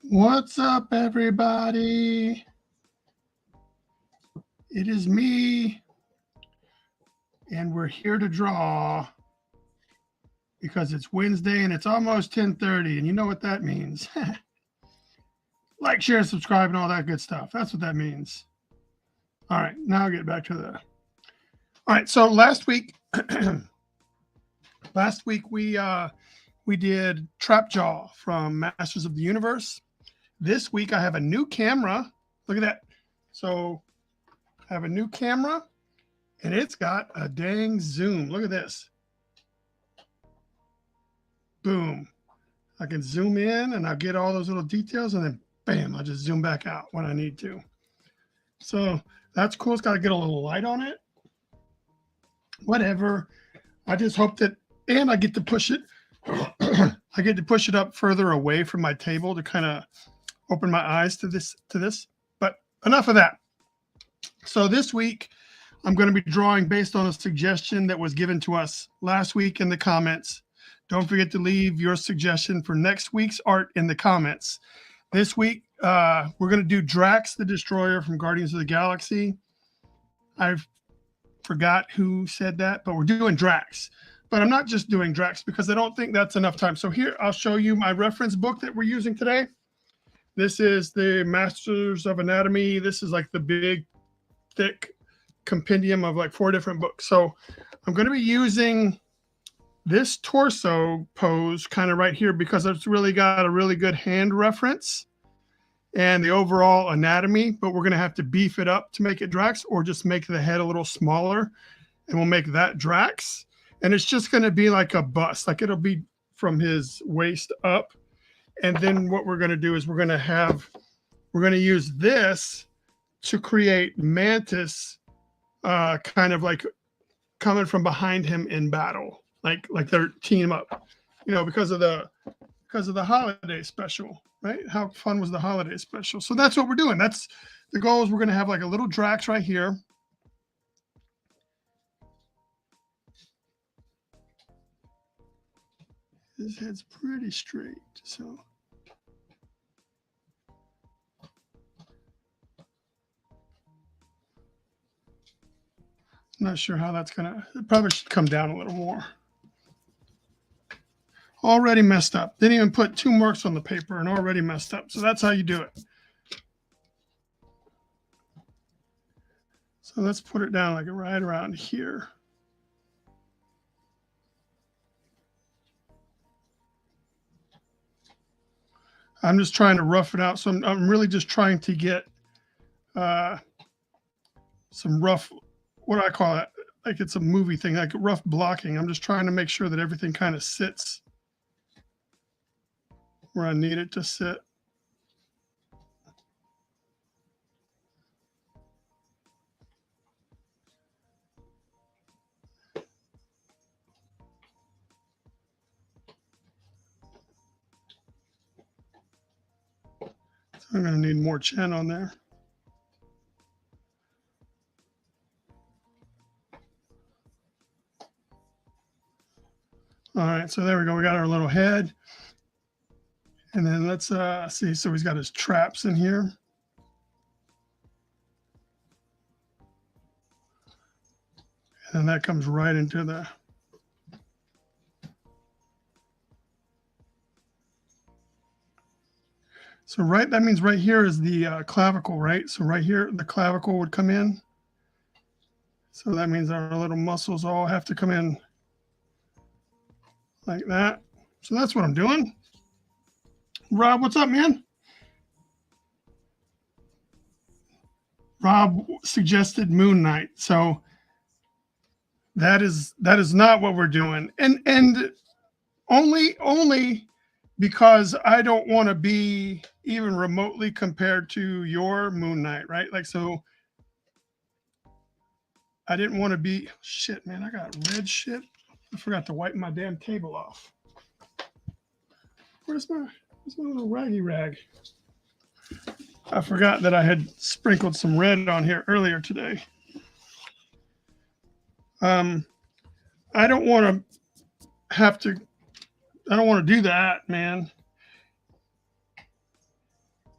What's up, everybody? It is me, and we're here to draw because it's Wednesday and it's almost 10:30, and you know what that means. Like, share, subscribe, and all that good stuff. That's what that means. All right, now I'll get back to the... All right, so last week we did Trap Jaw from Masters of the Universe. This week I have a new camera. Look at that. So I have a new camera, and it's got a dang zoom. Look at this. Boom. I can zoom in, and I'll get all those little details, and then bam, I'll just zoom back out when I need to. So that's cool. It's got to get a little light on it. Whatever. I just hope that, and I get to push it. I get to push it up further away from my table to kind of open my eyes to this. But enough of that. So this week, I'm going to be drawing based on a suggestion that was given to us last week in the comments. Don't forget to leave your suggestion for next week's art in the comments. This week, we're going to do Drax the Destroyer from Guardians of the Galaxy. I forgot who said that, but we're doing Drax. But I'm not just doing Drax because I don't think that's enough time. So here, I'll show you my reference book that we're using today. This is the Masters of Anatomy. This is like the big, thick compendium of like 4 different books. So I'm going to be using this torso pose kind of right here because it's really got a really good hand reference and the overall anatomy, but we're going to have to beef it up to make it Drax or just make the head a little smaller, and we'll make that Drax. And it's just going to be like a bust, like it'll be from his waist up. And then what we're going to do is we're going to use this to create Mantis kind of like coming from behind him in battle. Like they're team up, you know, because of the holiday special, right? How fun was the holiday special? So that's what we're doing. That's the goal. Is we're going to have like a little Drax right here. His head's pretty straight, so. I'm not sure how that's gonna, it probably should come down a little more. Already messed up. Didn't even put 2 marks on the paper and already messed up. So that's how you do it. So let's put it down like right around here. I'm just trying to rough it out. So I'm really just trying to get some rough, what do I call it? Like it's a movie thing, like rough blocking. I'm just trying to make sure that everything kind of sits where I need it to sit. So I'm going to need more chin on there. All right, so there we go. We got our little head. And then let's see. So he's got his traps in here. And that comes right into the So that means right here is the clavicle, right? So right here, the clavicle would come in. So that means our little muscles all have to come in like that. So that's what I'm doing. Rob, what's up, man? Rob suggested Moon Knight. So that is not what we're doing. And only because I don't want to be even remotely compared to your Moon Knight, right? Like, so I didn't want to be, shit, man, I got red shit. I forgot to wipe my damn table off. Where's my little raggy rag? I forgot that I had sprinkled some red on here earlier today. I don't want to do that, man.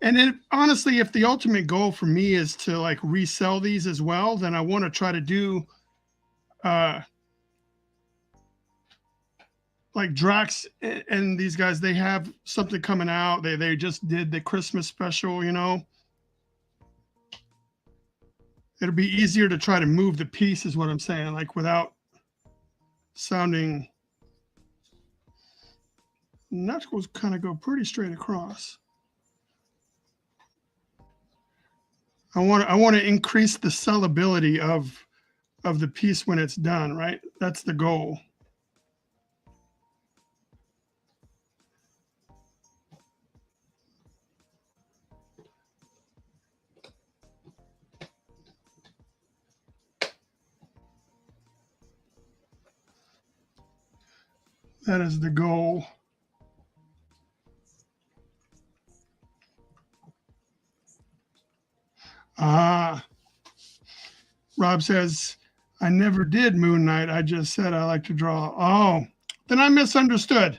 And honestly, if the ultimate goal for me is to like resell these as well, then I want to try to do like Drax and these guys, they have something coming out. They just did the Christmas special, you know. It'll be easier to try to move the piece is what I'm saying, like without sounding. Knuckles kind of go pretty straight across. I want to increase the sellability of the piece when it's done, right? That's the goal. That is the goal. Rob says, I never did Moon Knight. I just said I like to draw. Oh, then I misunderstood.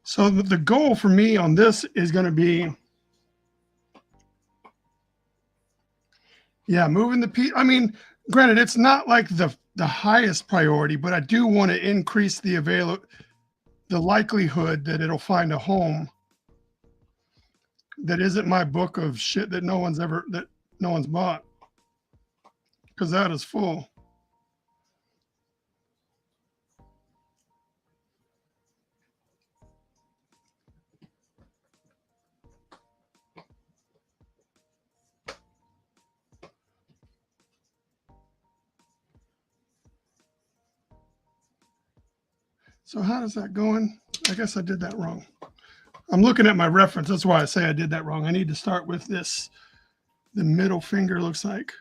So the goal for me on this is going to be, yeah, moving the piece. I mean, granted, it's not like the highest priority, but I do want to increase the likelihood that it'll find a home that isn't my book of shit that no one's bought, because that is full. So how does that going? I guess I did that wrong. I'm looking at my reference. That's why I say I did that wrong. I need to start with this. The middle finger looks like.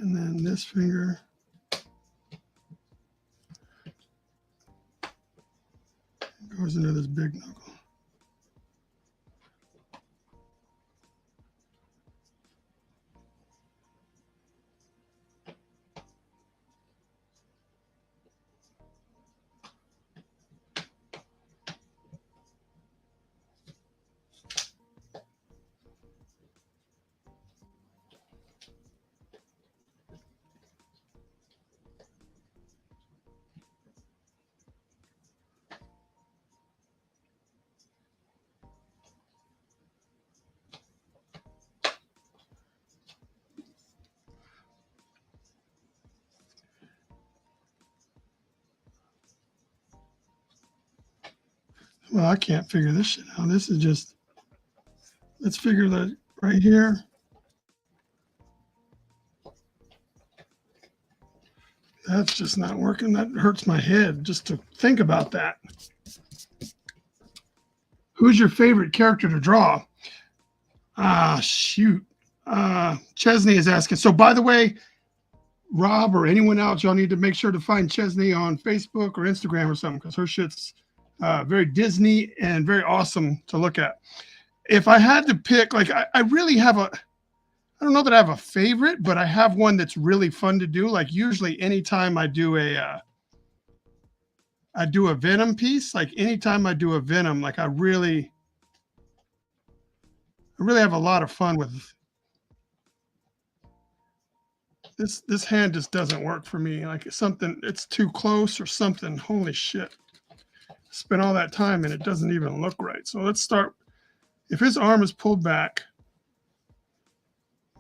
And then this finger. Goes into this big knuckle. Well, I can't figure this shit out. This is just, let's figure that right here. That's just not working. That hurts my head just to think about that. Who's your favorite character to draw? Shoot. Chesney is asking. So, by the way, Rob or anyone else, y'all need to make sure to find Chesney on Facebook or Instagram or something, because her shit's very Disney and very awesome to look at. If I had to pick, like, I really have a, I don't know that I have a favorite, but I have one that's really fun to do. Like, usually anytime I do a Venom piece, like anytime I do a Venom, like I really have a lot of fun with this hand. Just doesn't work for me. Like it's too close or something. Holy shit. Spent all that time and it doesn't even look right. So let's start. If his arm is pulled back,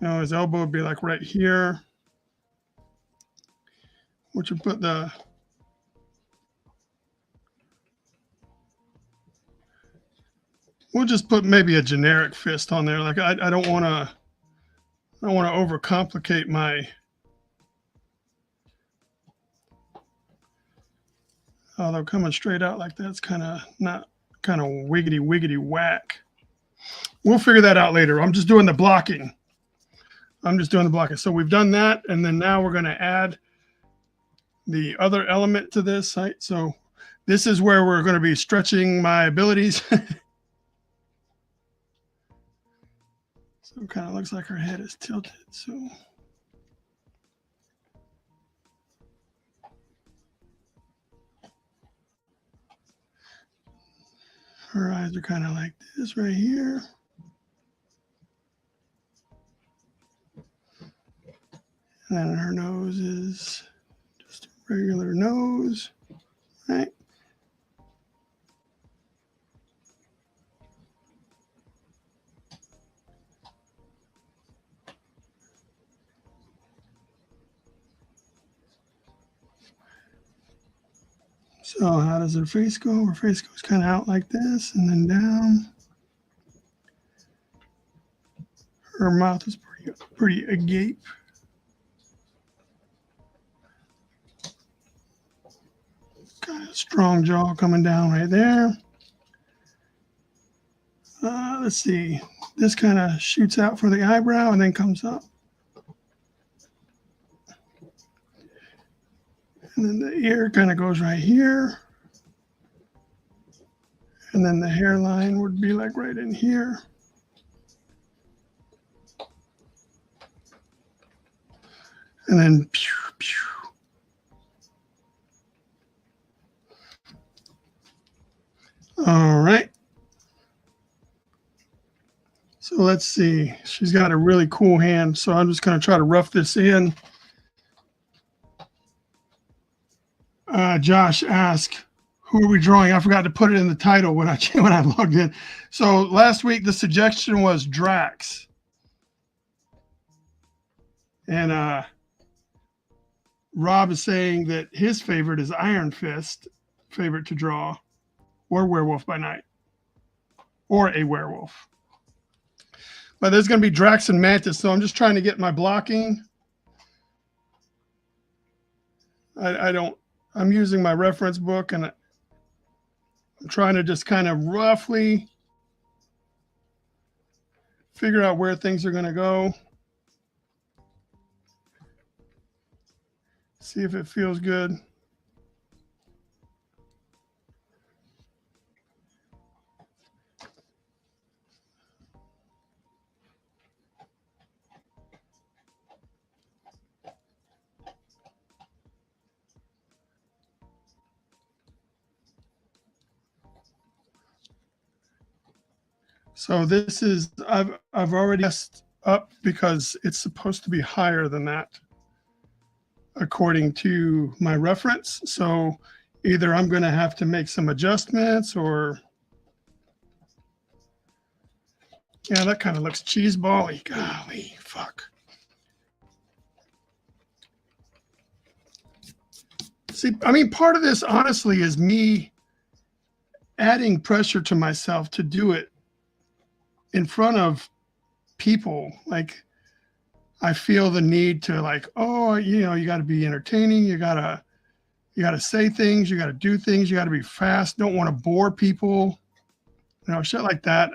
you know, his elbow would be like right here, which would put we'll just put maybe a generic fist on there. Like I don't want to overcomplicate my, although coming straight out like that's kind of wiggity whack. We'll figure that out later. I'm just doing the blocking. So we've done that, and then now we're going to add the other element to this, right? So this is where we're going to be stretching my abilities. So it kind of looks like her head is tilted. So her eyes are kind of like this right here. And then her nose is just a regular nose, right? So how does her face go? Her face goes kind of out like this and then down. Her mouth is pretty agape. Kind of strong jaw coming down right there. Let's see. This kind of shoots out for the eyebrow and then comes up. And then the ear kind of goes right here. And then the hairline would be like right in here. And then pew, pew. All right. So let's see. She's got a really cool hand. So I'm just going to try to rough this in. Josh asked, who are we drawing? I forgot to put it in the title when I logged in. So last week, the suggestion was Drax. And Rob is saying that his favorite is Iron Fist, favorite to draw, or Werewolf by Night, or a werewolf. But there's going to be Drax and Mantis, so I'm just trying to get my blocking. I'm using my reference book, and I'm trying to just kind of roughly figure out where things are going to go. See if it feels good. So this is, I've already messed up because it's supposed to be higher than that according to my reference. So either I'm going to have to make some adjustments, or yeah, that kind of looks cheeseball-y. Golly, fuck. See, I mean, part of this honestly is me adding pressure to myself to do it in front of people. Like, I feel the need to, like, oh, you know, you got to be entertaining. You got to say things. You got to do things. You got to be fast. Don't want to bore people, you know, shit like that.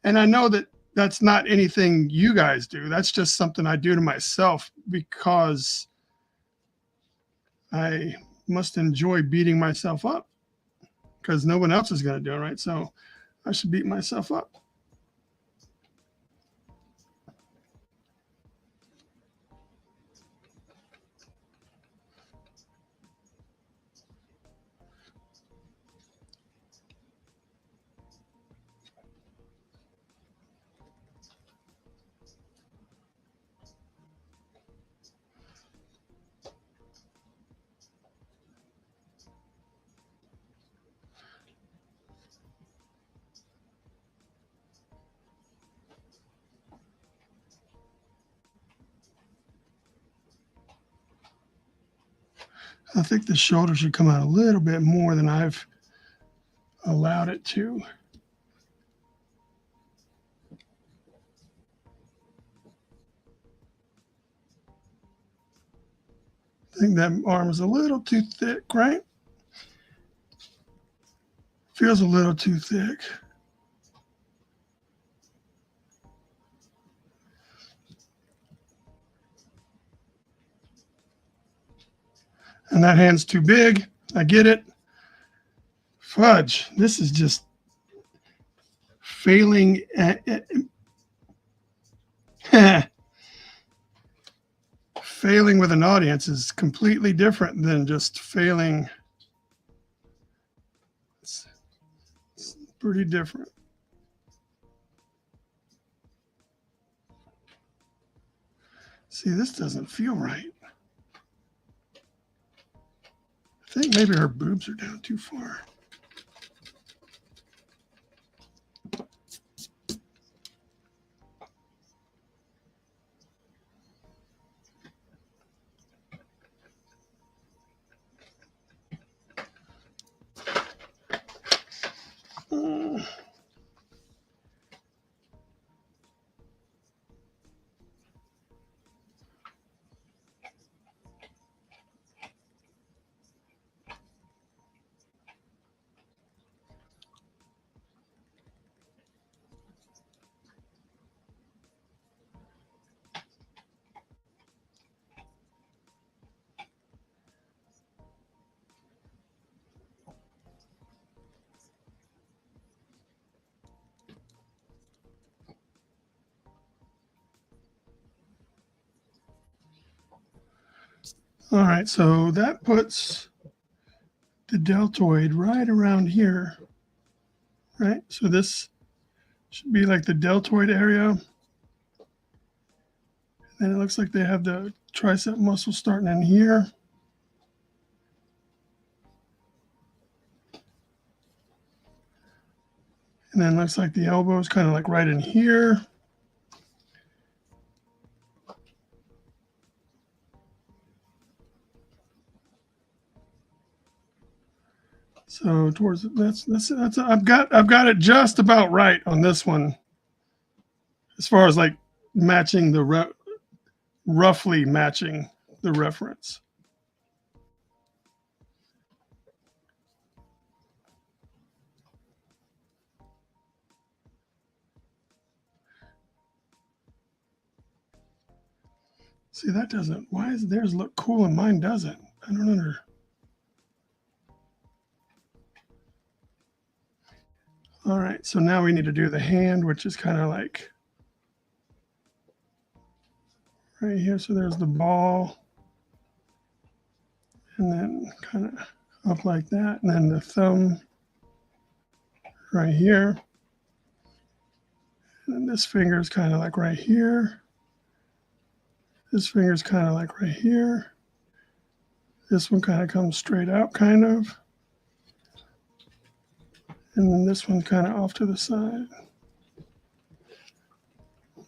And I know that that's not anything you guys do. That's just something I do to myself because I must enjoy beating myself up because no one else is going to do it, right? So I should beat myself up. I think the shoulder should come out a little bit more than I've allowed it to. I think that arm is a little too thick, right? Feels a little too thick. And that hand's too big. I get it. Fudge. This is just failing at failing with an audience is completely different than just failing. It's pretty different. See, this doesn't feel right. I think maybe her boobs are down too far. All right, so that puts the deltoid right around here, right? So this should be like the deltoid area. And it looks like they have the tricep muscle starting in here. And then looks like the elbow is kind of like right in here. So towards that's I've got it just about right on this one, as far as like matching the roughly matching the reference. See, that doesn't. Why does theirs look cool and mine doesn't? I don't know. All right, so now we need to do the hand, which is kind of like right here. So there's the ball, and then kind of up like that, and then the thumb right here. And then this finger is kind of like right here. This finger is kind of like right here. This one kind of comes straight out, kind of. And then this one kind of off to the side.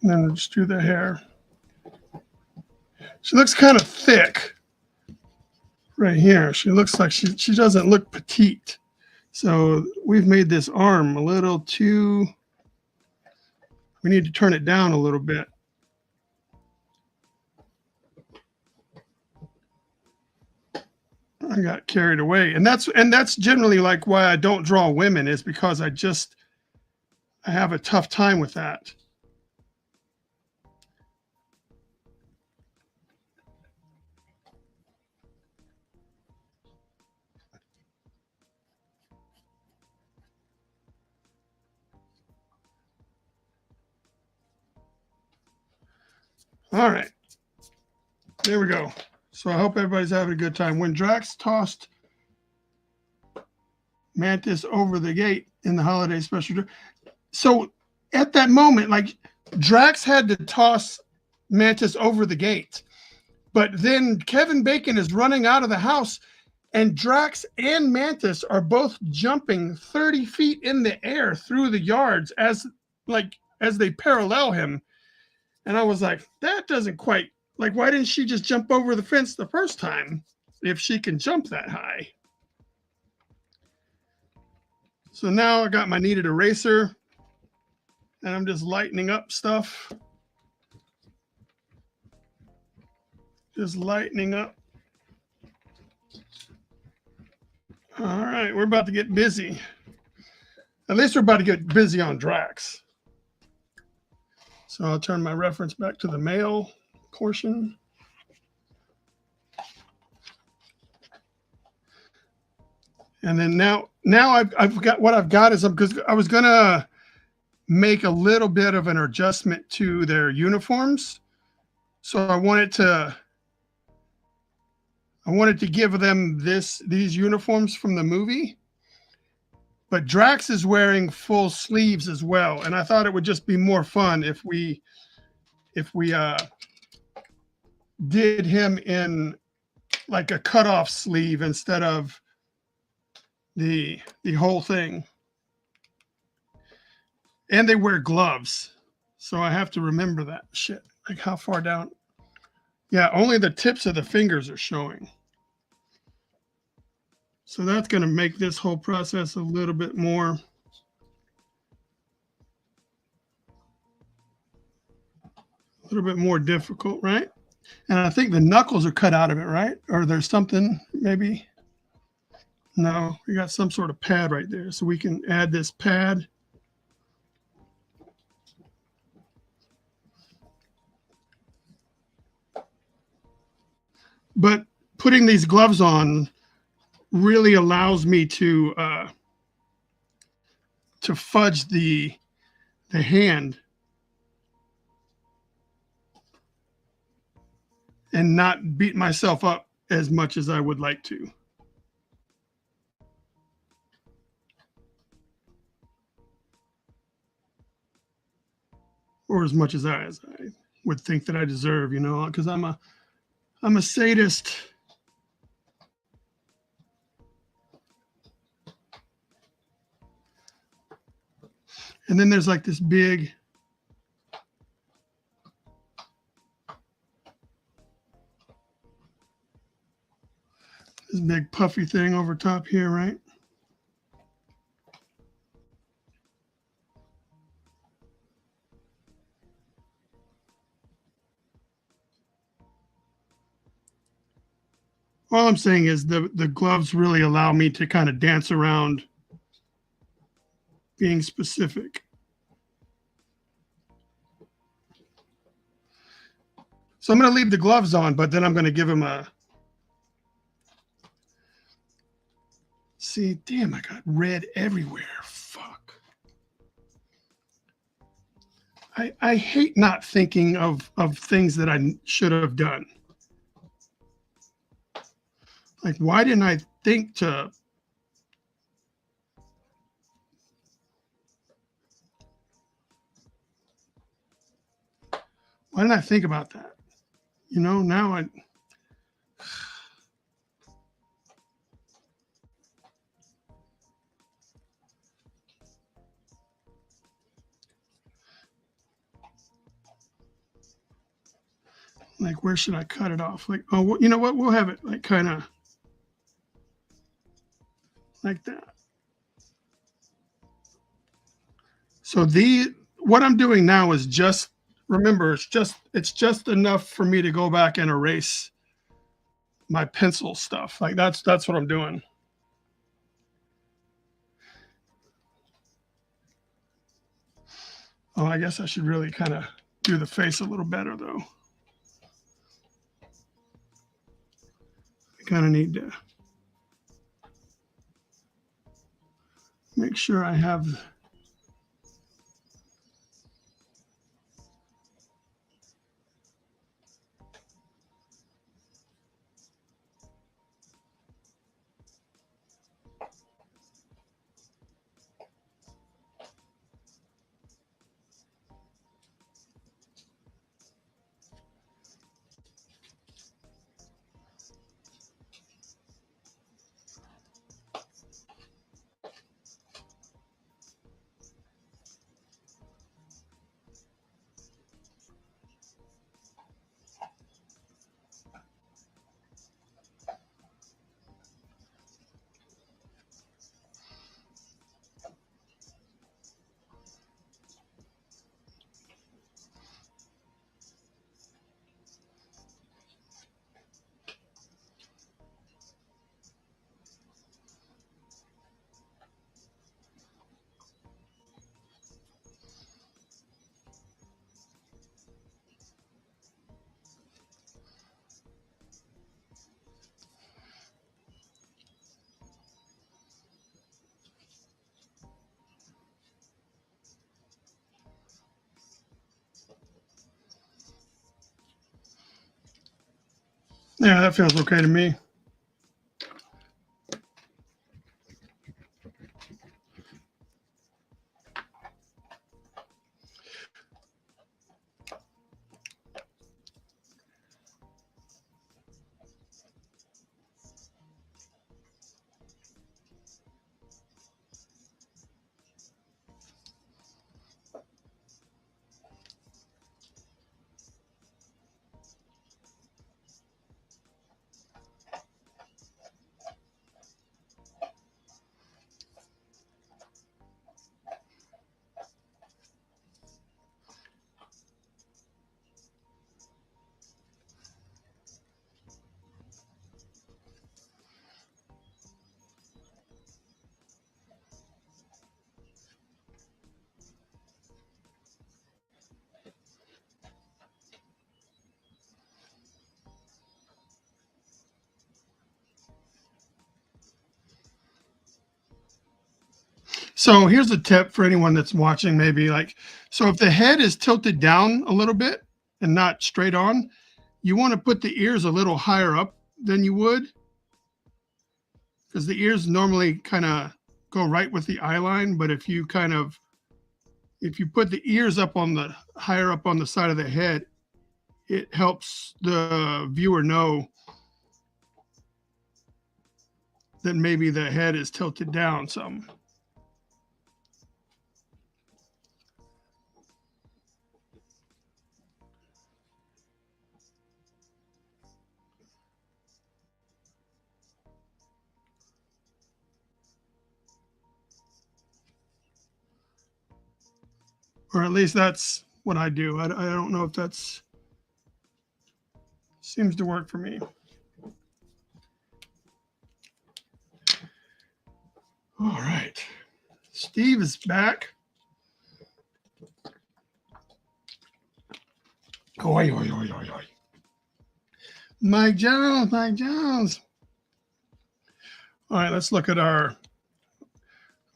And then we'll just do the hair. She looks kind of thick right here. She looks like she doesn't look petite. So we've made this arm a little too, we need to turn it down a little bit. I got carried away. And that's generally like why I don't draw women, is because I have a tough time with that. All right. There we go. So I hope everybody's having a good time. When Drax tossed Mantis over the gate in the holiday special, so at that moment, like, Drax had to toss Mantis over the gate, but then Kevin Bacon is running out of the house, and Drax and Mantis are both jumping 30 feet in the air through the yards as they parallel him. And I was like, that doesn't quite, like, why didn't she just jump over the fence the first time if she can jump that high? So now I got my kneaded eraser, and I'm just lightening up stuff. Just lightening up. All right, we're about to get busy. At least we're about to get busy on Drax. So I'll turn my reference back to the male portion. And then now I've got what I've got is, because I was gonna make a little bit of an adjustment to their uniforms. So I wanted to give them these uniforms from the movie. But Drax is wearing full sleeves as well, and I thought it would just be more fun if we did him in like a cutoff sleeve instead of the whole thing. And they wear gloves, so I have to remember that shit. Like, how far down? Yeah, only the tips of the fingers are showing. So that's going to make this whole process a little bit more difficult, right? And I think the knuckles are cut out of it, right? Or there's something, maybe. No, we got some sort of pad right there. So we can add this pad. But putting these gloves on really allows me to fudge the hand and not beat myself up as much as I would like to. Or as much as I would think that I deserve, because I'm a sadist. And then there's like this big puffy thing over top here, right? All I'm saying is the gloves really allow me to kind of dance around being specific. So I'm going to leave the gloves on, but then I'm going to give him a... See, damn, I got red everywhere. Fuck. I hate not thinking of things that I should have done. Like, why didn't I think to... Why didn't I think about that? Now I... Like, where should I cut it off? Like, oh, you know what? We'll have it like kind of like that. So what I'm doing now is just, remember, it's just enough for me to go back and erase my pencil stuff. Like that's what I'm doing. Oh, I guess I should really kind of do the face a little better though. I kind of need to make sure I have. Yeah, that feels okay to me. So here's a tip for anyone that's watching, maybe like, so if the head is tilted down a little bit and not straight on, you want to put the ears a little higher up than you would, because the ears normally kind of go right with the eye line. But if you put the ears up on the higher up on the side of the head, it helps the viewer know that maybe the head is tilted down some. Or at least that's what I do. I don't know if that's seems to work for me. All right. Steve is back. Oi, oi, oi, oi, oi. Mike Jones, Mike Jones. All right, let's look at our.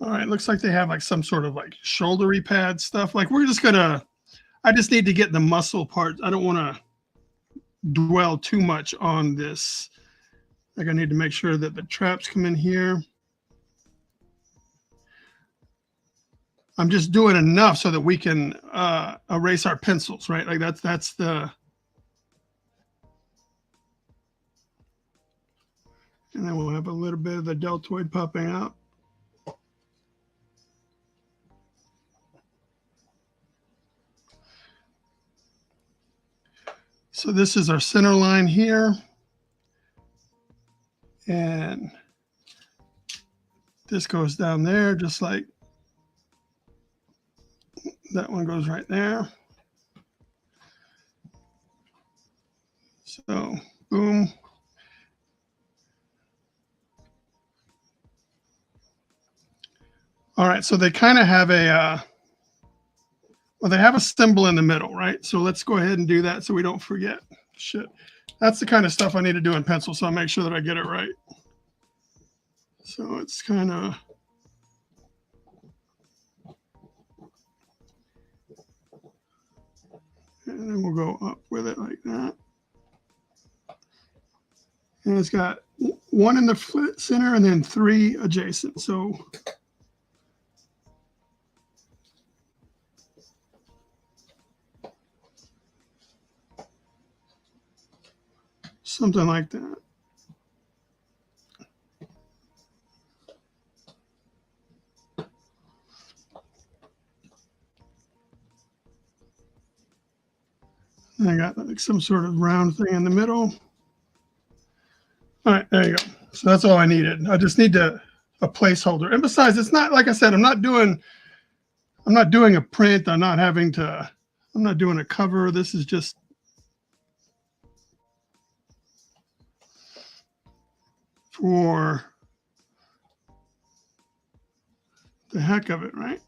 All right, looks like they have like some sort of like shouldery pad stuff. Like we're just gonna. I just need to get the muscle part. I don't want to dwell too much on this. Like I need to make sure that the traps come in here. I'm just doing enough so that we can erase our pencils, right? Like that's the. And then we'll have a little bit of the deltoid popping out. So this is our center line here. And this goes down there just like That one goes right there. So, boom. All right, so they kind of have a, well, they have a symbol in the middle, right? So let's go ahead and do that so we don't forget. Shit. That's the kind of stuff I need to do in pencil, so I'll make sure that I get it right. So it's kind of, and then we'll go up with it like that. And it's got one in the center and then 3 adjacent. So something like that. And I got like some sort of round thing in the middle. All right, there you go. So that's all I needed. I just need a placeholder. And besides, it's not, like I said, I'm not doing a print. I'm not doing a cover. This is just for the heck of it, right?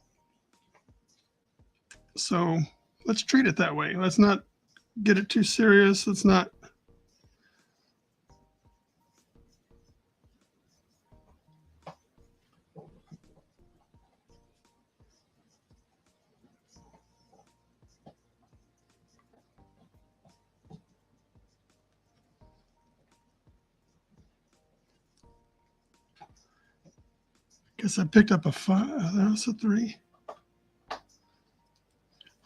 So let's treat it that way. Let's not get it too serious. Let's not. Guess I picked up a 5. That's a 3.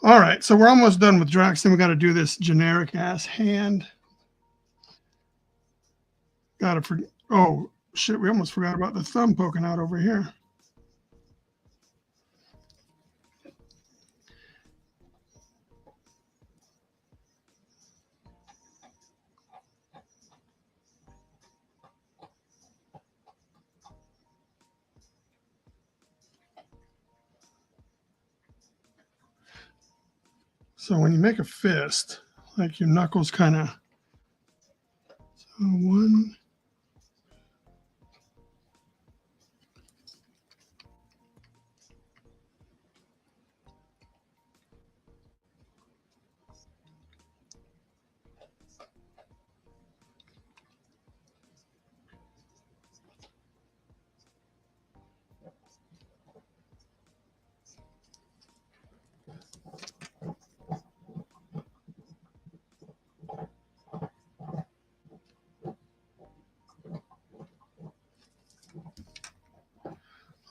All right, so we're almost done with Drax. Then we got to do this generic ass hand. Oh shit, we almost forgot about the thumb poking out over here. So when you make a fist, like your knuckles kind of, so 1,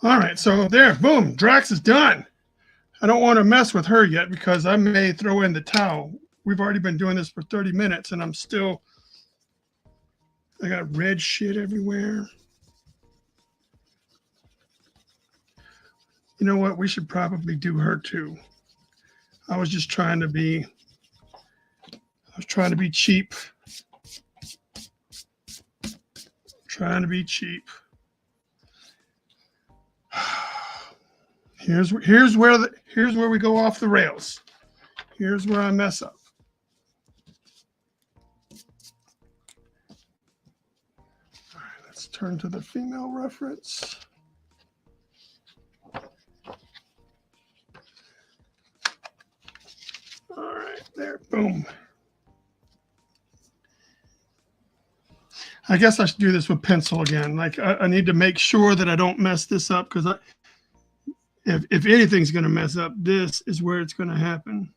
all right, so there, boom, Drax is done. I don't want to mess with her yet because I may throw in the towel. We've already been doing this for 30 minutes and I got red shit everywhere. You know what? We should probably do her too. I was trying to be cheap. Trying to be cheap. Here's where we go off the rails. Here's where I mess up. All right, let's turn to the female reference. All right, there, boom. I guess I should do this with pencil again. Like I need to make sure that I don't mess this up because if anything's going to mess up, this is where it's going to happen.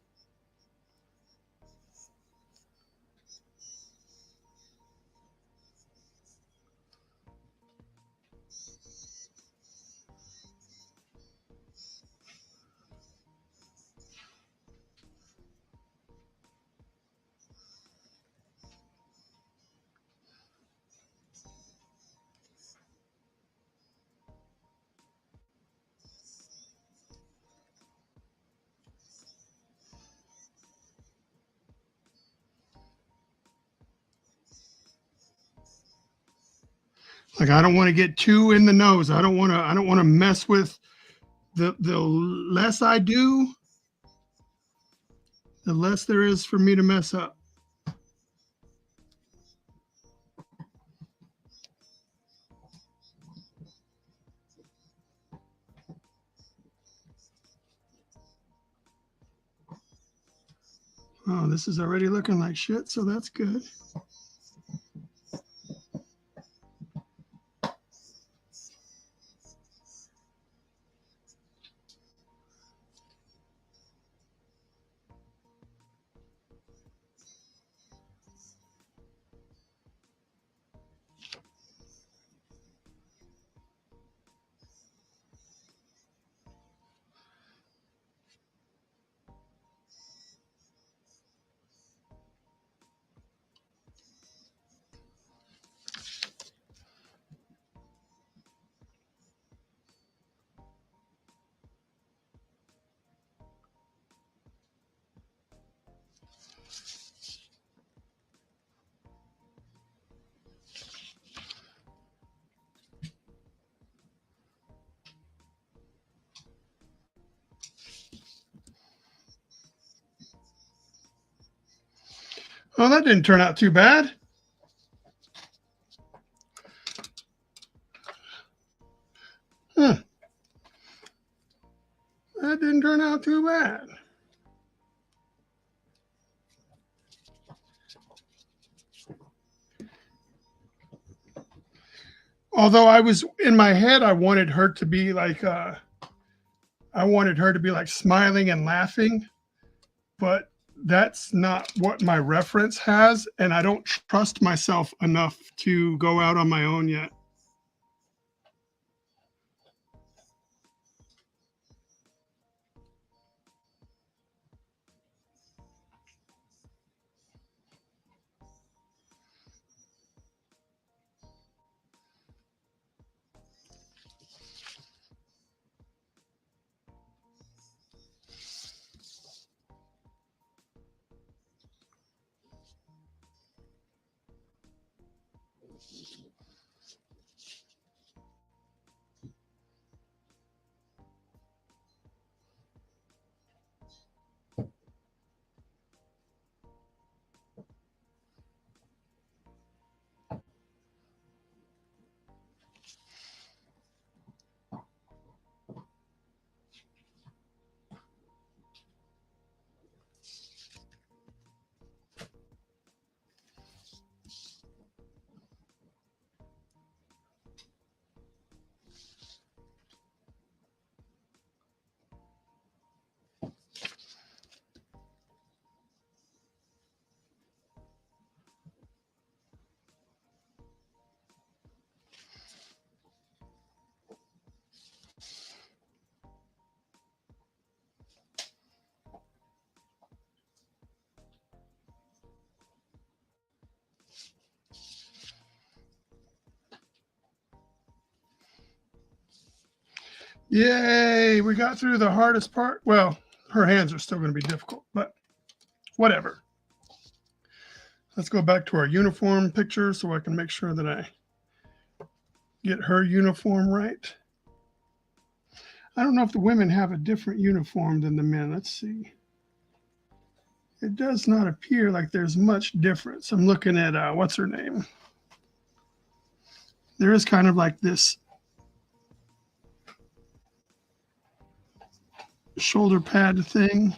Like I don't want to get too in the nose. I don't want to mess with the less I do, the less there is for me to mess up. Oh, this is already looking like shit, so that's good. Oh, that didn't turn out too bad. Huh. That didn't turn out too bad. Although I was in my head, I wanted her to be like smiling and laughing, but that's not what my reference has, and I don't trust myself enough to go out on my own yet. Yay, we got through the hardest part. Well, her hands are still going to be difficult, but whatever. Let's go back to our uniform picture so I can make sure that I get her uniform right. I don't know if the women have a different uniform than the men. Let's see. It does not appear like there's much difference. I'm looking at, what's her name? There is kind of like this shoulder pad thing.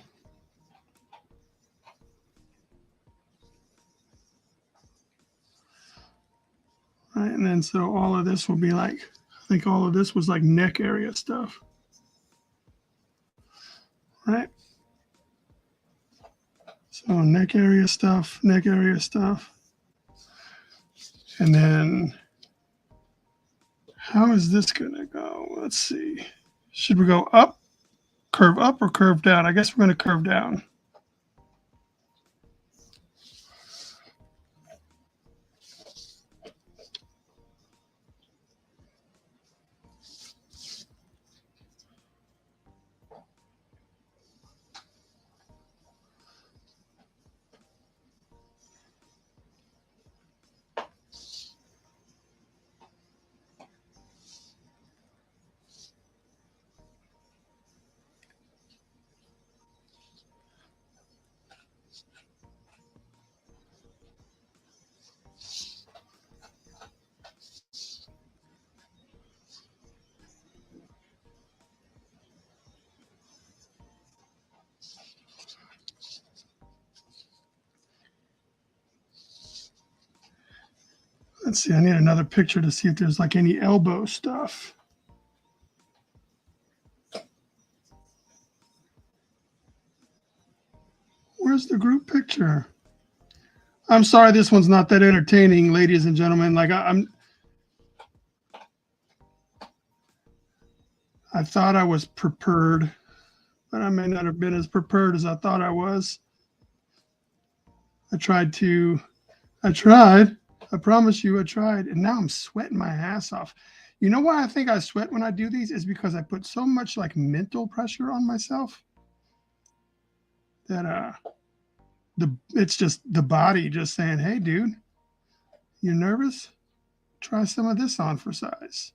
Right, and then so all of this will be like, I think all of this was like neck area stuff. Right? So neck area stuff. And then how is this going to go? Let's see. Should we go up, curve up, or curve down? I guess we're going to curve down. Let's see, I need another picture to see if there's like any elbow stuff. Where's the group picture? I'm sorry, this one's not that entertaining, ladies and gentlemen. Like I thought I was prepared, but I may not have been as prepared as I thought I was. I tried. I promise you, I tried. And now I'm sweating my ass off. You know why I think I sweat when I do these is because I put so much like mental pressure on myself that it's just the body just saying, hey, dude, you nervous? Try some of this on for size.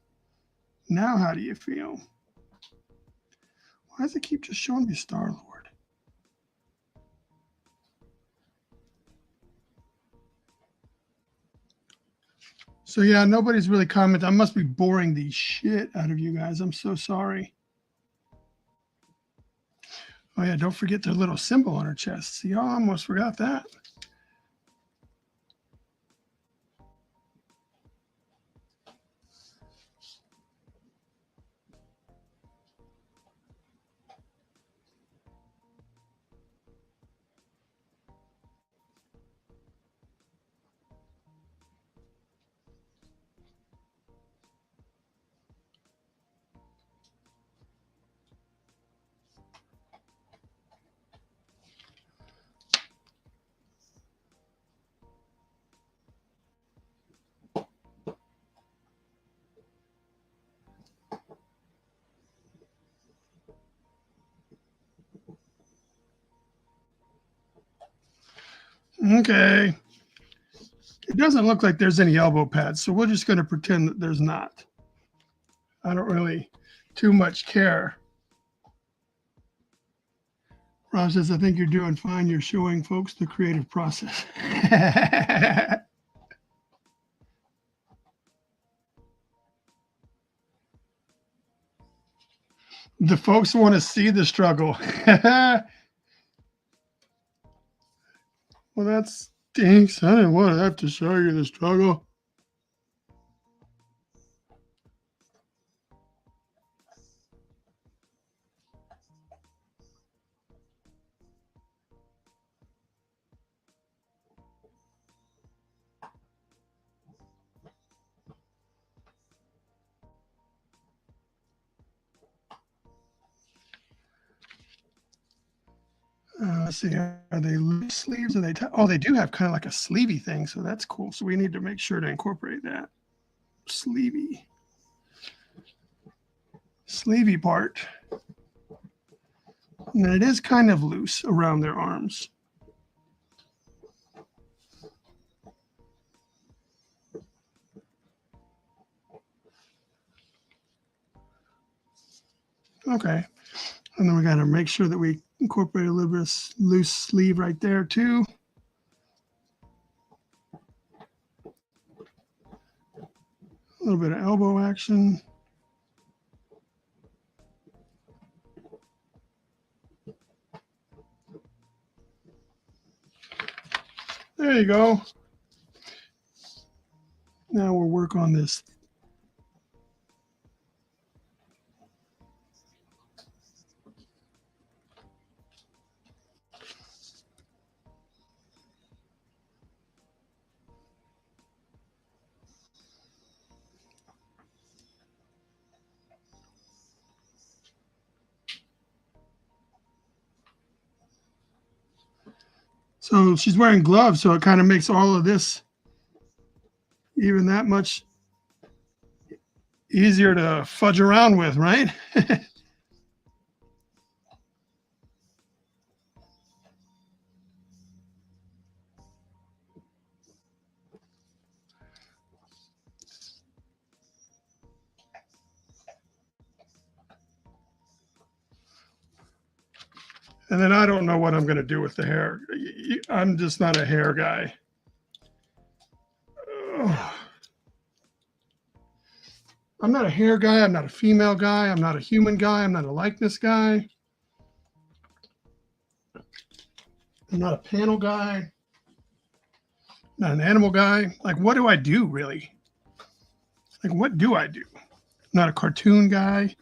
Now, how do you feel? Why does it keep just showing me Star-Lord? So yeah, nobody's really commented. I must be boring the shit out of you guys. I'm so sorry. Oh yeah, don't forget the little symbol on her chest. See, I almost forgot that. Okay. It doesn't look like there's any elbow pads, so we're just going to pretend that there's not. I don't really too much care. Rob says, I think you're doing fine. You're showing folks the creative process. The folks want to see the struggle. Well, that stinks. I didn't want to have to show you the struggle. Let's see. Are they loose sleeves? Are they? Oh, they do have kind of like a sleevey thing, so that's cool. So we need to make sure to incorporate that sleevey part. And then it is kind of loose around their arms. Okay. And then we got to make sure that we incorporate a little bit of loose sleeve right there too. A little bit of elbow action. There you go. Now we'll work on this. So she's wearing gloves, so it kind of makes all of this even that much easier to fudge around with, right? And then I don't know what I'm going to do with the hair. I'm just not a hair guy. I'm not a hair guy. I'm not a female guy. I'm not a human guy. I'm not a likeness guy. I'm not a panel guy. Not an animal guy. Like, what do I do, really? Like, what do I do? Not a cartoon guy.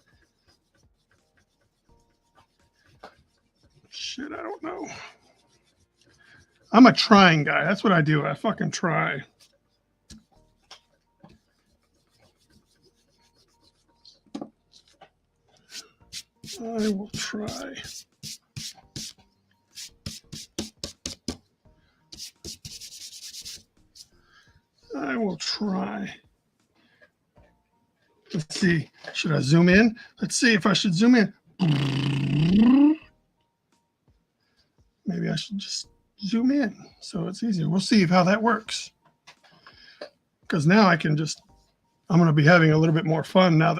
Shit, I don't know. I'm a trying guy. That's what I do. I fucking try. I will try. I will try. Let's see. Should I zoom in? Let's see if I should zoom in. Maybe I should just zoom in so it's easier. We'll see how that works. Because now I can just, I'm going to be having a little bit more fun now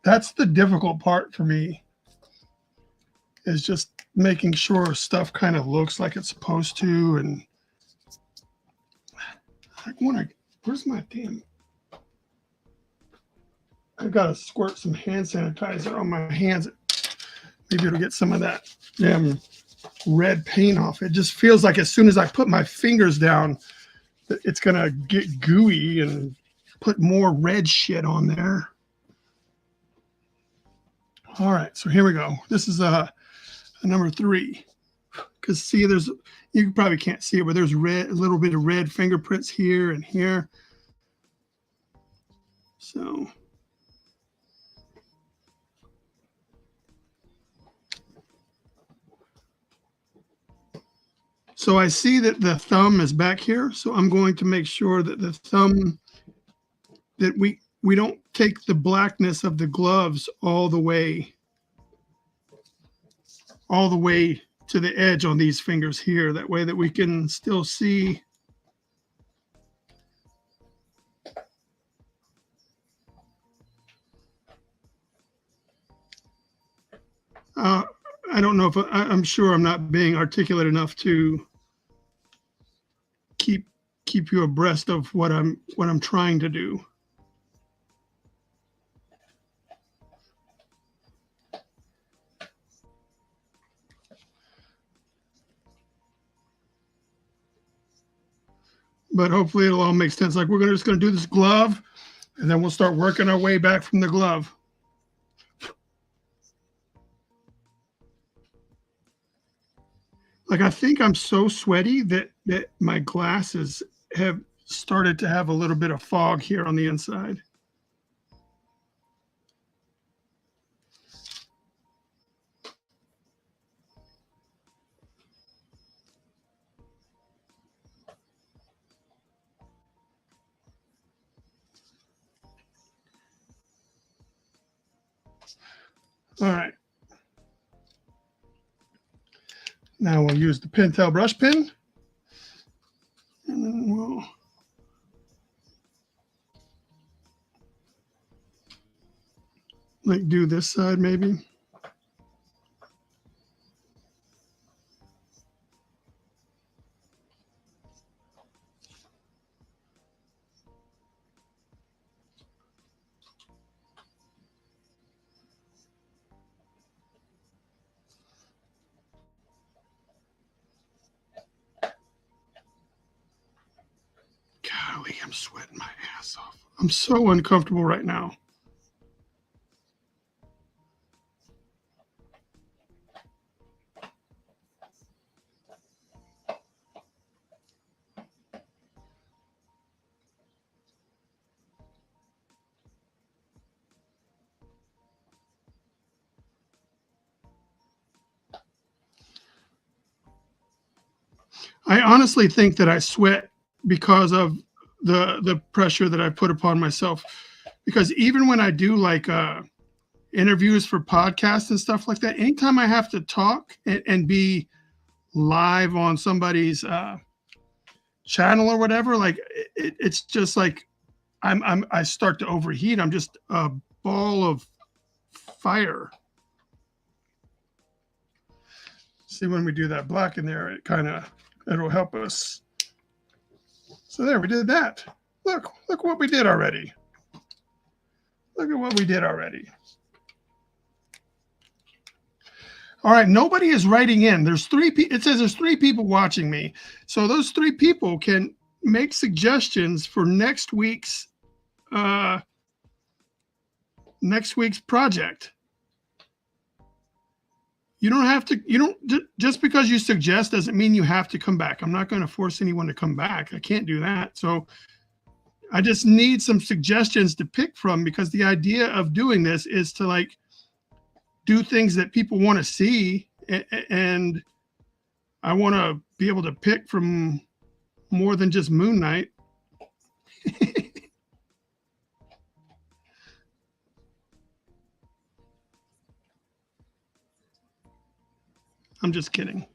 that's the difficult part for me, is just making sure stuff kind of looks like it's supposed to. And I want to, where's my damn, I've got to squirt some hand sanitizer on my hands. Maybe it'll get some of that damn red paint off. It just feels like as soon as I put my fingers down, it's going to get gooey and put more red shit on there. All right, so here we go. This is a number 3. Because see, there's, you probably can't see it, but there's red, a little bit of red fingerprints here and here. So I see that the thumb is back here. So I'm going to make sure that the thumb, that we don't take the blackness of the gloves all the way to the edge on these fingers here. That way that we can still see. I don't know if I'm sure I'm not being articulate enough to keep you abreast of what I'm trying to do. But hopefully it'll all make sense. Like, we're just going to do this glove, and then we'll start working our way back from the glove. Like, I think I'm so sweaty that my glasses have started to have a little bit of fog here on the inside. All right. Now we'll use the Pentel brush pen, and then we'll like do this side maybe. Golly, I'm sweating my ass off. I'm so uncomfortable right now. I honestly think that I sweat because of the pressure that I put upon myself. Because even when I do like interviews for podcasts and stuff like that, anytime I have to talk and be live on somebody's channel or whatever, like it's just like I start to overheat. I'm just a ball of fire. See, when we do that black in there, it'll help us. So there, we did that. Look what we did already. Look at what we did already. All right, nobody is writing in. There's 3 people. It says there's 3 people watching me. So those 3 people can make suggestions for next week's project. You don't have to, just because you suggest doesn't mean you have to come back. I'm not going to force anyone to come back. I can't do that. So I just need some suggestions to pick from, because the idea of doing this is to like do things that people want to see. And I want to be able to pick from more than just Moon Knight. I'm just kidding.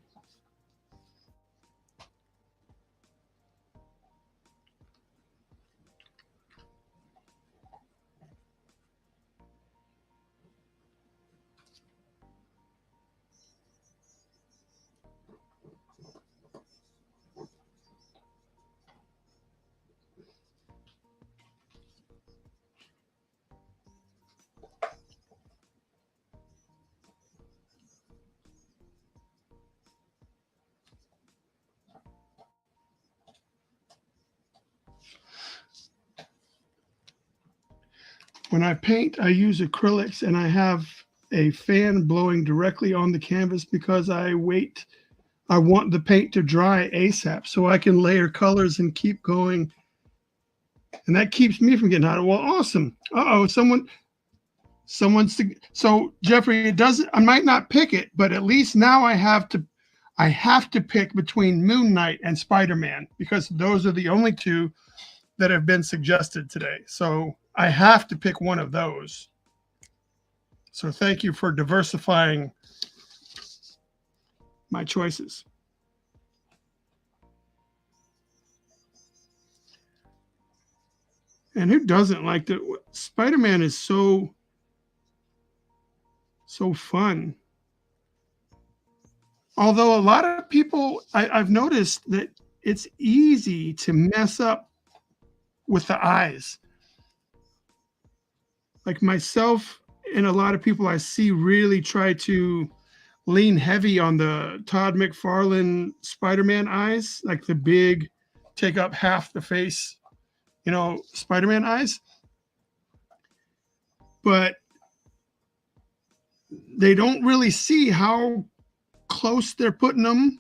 When I paint, I use acrylics, and I have a fan blowing directly on the canvas because I want the paint to dry ASAP so I can layer colors and keep going. And that keeps me from getting hot. Well, awesome. Uh-oh, so Jeffrey, I might not pick it, but at least now I have to pick between Moon Knight and Spider-Man, because those are the only two that have been suggested today. So I have to pick one of those. So thank you for diversifying my choices. And who doesn't like that? Spider-Man is so fun. Although a lot of people, I've noticed that it's easy to mess up with the eyes. Like myself and a lot of people I see really try to lean heavy on the Todd McFarlane Spider-Man eyes, like the big, take up half the face, Spider-Man eyes. But they don't really see how close they're putting them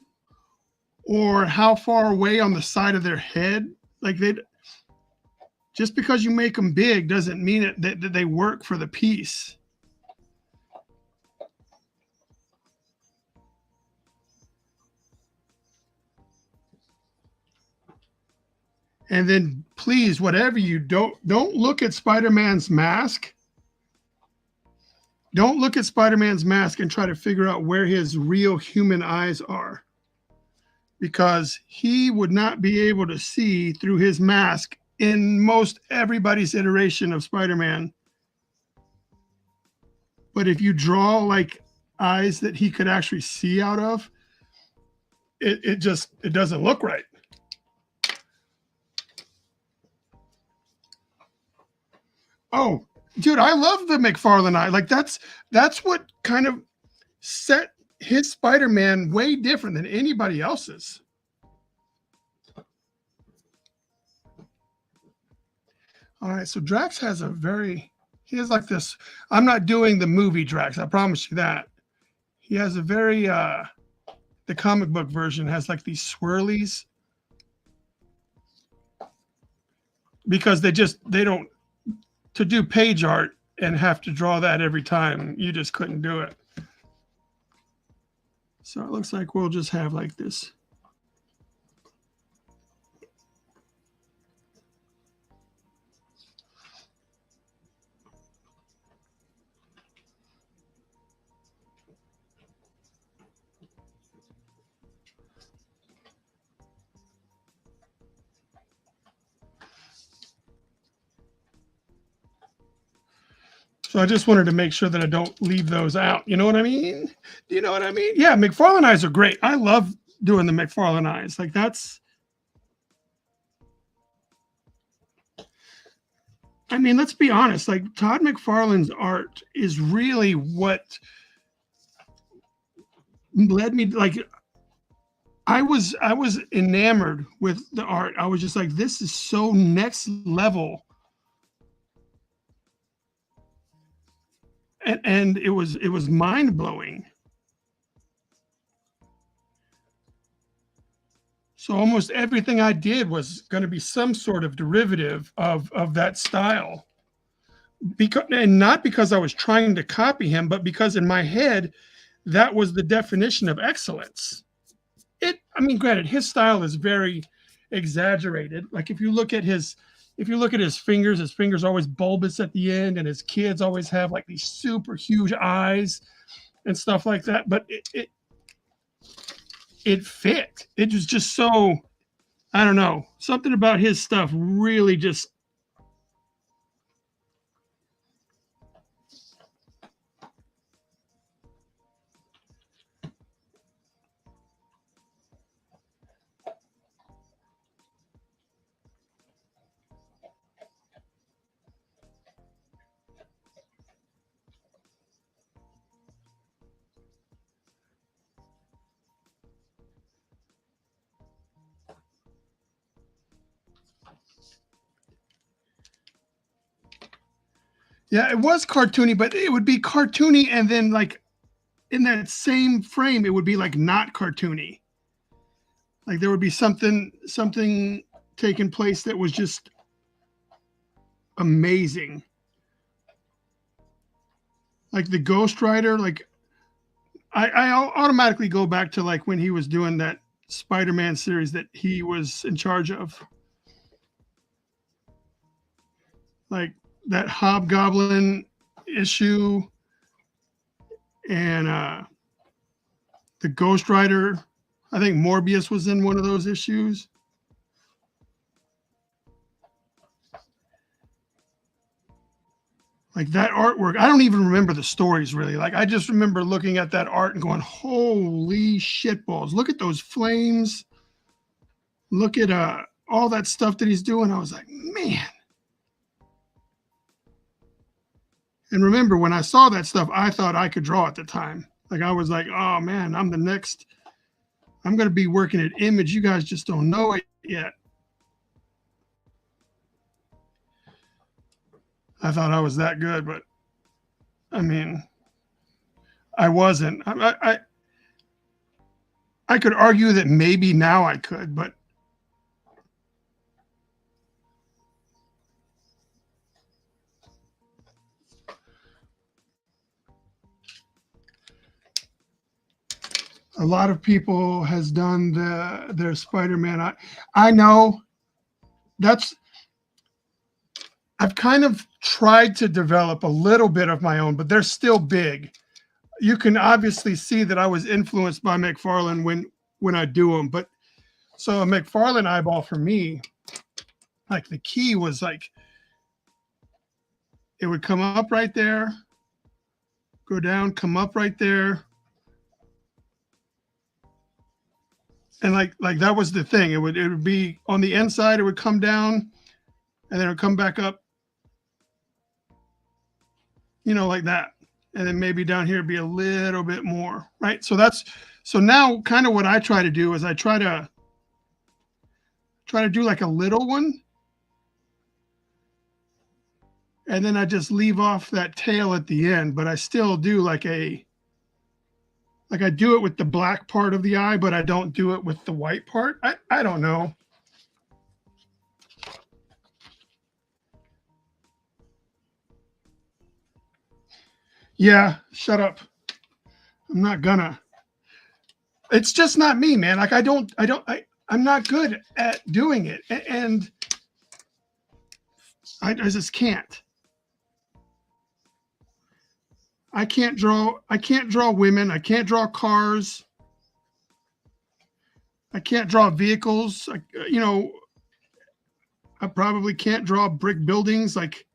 or how far away on the side of their head. Like just because you make them big doesn't mean that they work for the piece. And then please, whatever you don't look at Spider-Man's mask. Don't look at Spider-Man's mask and try to figure out where his real human eyes are, because he would not be able to see through his mask in most everybody's iteration of Spider-Man. But if you draw like eyes that he could actually see out of, it doesn't look right. Oh, dude, I love the McFarlane eye. Like that's what kind of set his Spider-Man way different than anybody else's. All right, so Drax has he has like this. I'm not doing the movie Drax, I promise you that. He has a very, the comic book version has like these swirlies, because they don't, to do page art and have to draw that every time, you just couldn't do it. So it looks like we'll just have like this. So I just wanted to make sure that I don't leave those out. You know what I mean? Do you know what I mean? Yeah, McFarlane eyes are great. I love doing the McFarlane eyes. Like that's, I mean, let's be honest. Like Todd McFarlane's art is really what led me, like, I was enamored with the art. I was just like, this is so next level, and it was mind blowing. So almost everything I did was going to be some sort of derivative of that style. Because, and not because I was trying to copy him, but because in my head that was the definition of excellence. I mean, granted, his style is very exaggerated. Like if you look at his fingers are always bulbous at the end, and his kids always have like these super huge eyes and stuff like that. But it fit. It was just so, I don't know, something about his stuff really just. Yeah, it was cartoony, but it would be cartoony, and then like in that same frame, it would be like not cartoony. Like there would be something taking place that was just amazing. Like the Ghost Rider, like I automatically go back to like when he was doing that Spider-Man series that he was in charge of, like that Hobgoblin issue, and the Ghost Rider. I think Morbius was in one of those issues. Like that artwork, I don't even remember the stories really. Like I just remember looking at that art and going, "Holy shitballs! Look at those flames! Look at all that stuff that he's doing." I was like, "Man!" And remember when I saw that stuff, I thought I could draw at the time. Like I was like, "Oh man, I'm the next. I'm going to be working at Image. You guys just don't know it yet." I thought I was that good, but I mean, I wasn't. I could argue that maybe now I could, but a lot of people has done their Spider-Man. I know that's I've kind of tried to develop a little bit of my own, but they're still big. You can obviously see that I was influenced by McFarlane when I do them, but so a McFarlane eyeball for me, like the key was like it would come up right there, go down, come up right there, and like that was the thing. It would be on the inside, it would come down, and then it would come back up, like that. And then maybe down here be a little bit more, right? So now kind of what I try to do is I try to do like a little one, and then I just leave off that tail at the end, but I still do like I do it with the black part of the eye, but I don't do it with the white part. I don't know. Yeah, shut up. I'm not gonna. It's just not me, man. Like I'm not good at doing it, and I just can't. I can't draw. I can't draw women. I can't draw cars. I can't draw vehicles. I probably can't draw brick buildings. Like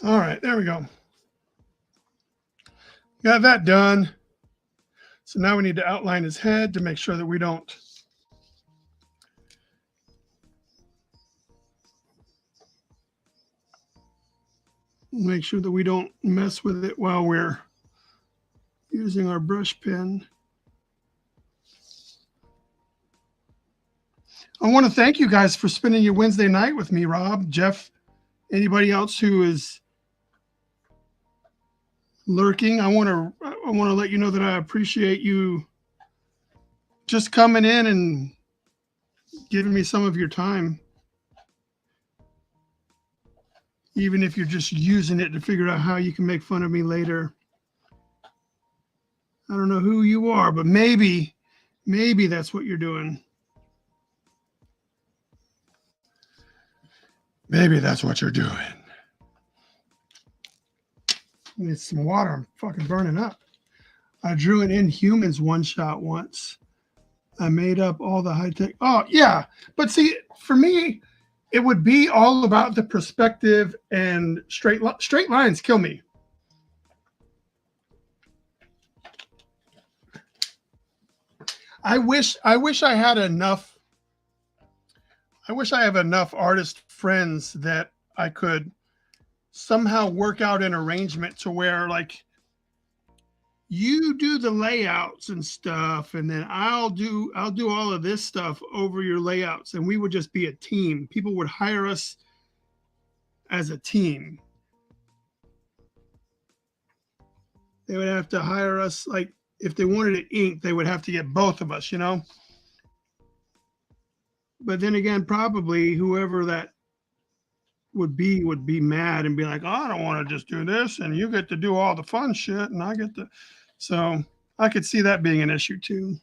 All right, there we go. Got that done. So now we need to outline his head to make sure that we don't mess with it while we're using our brush pen. I want to thank you guys for spending your Wednesday night with me, Rob, Jeff, anybody else who is lurking. I want to let you know that I appreciate you just coming in and giving me some of your time, even if you're just using it to figure out how you can make fun of me later. I don't know who you are, but maybe that's what you're doing. Maybe that's what you're doing. I need some water. I'm fucking burning up. I drew an Inhumans one shot once. I made up all the high tech. Oh, yeah. But see, for me, it would be all about the perspective, and straight lines kill me. I wish I had enough. I wish I have enough artist friends that I could somehow work out an arrangement to where, like, you do the layouts and stuff, and then I'll do all of this stuff over your layouts, and we would just be a team. People would hire us as a team. They would have to hire us, like, if they wanted it inked, they would have to get both of us, you know? But then again, probably whoever that would be mad and be like, oh, I don't want to just do this, and you get to do all the fun shit, and I get to. So I could see that being an issue too.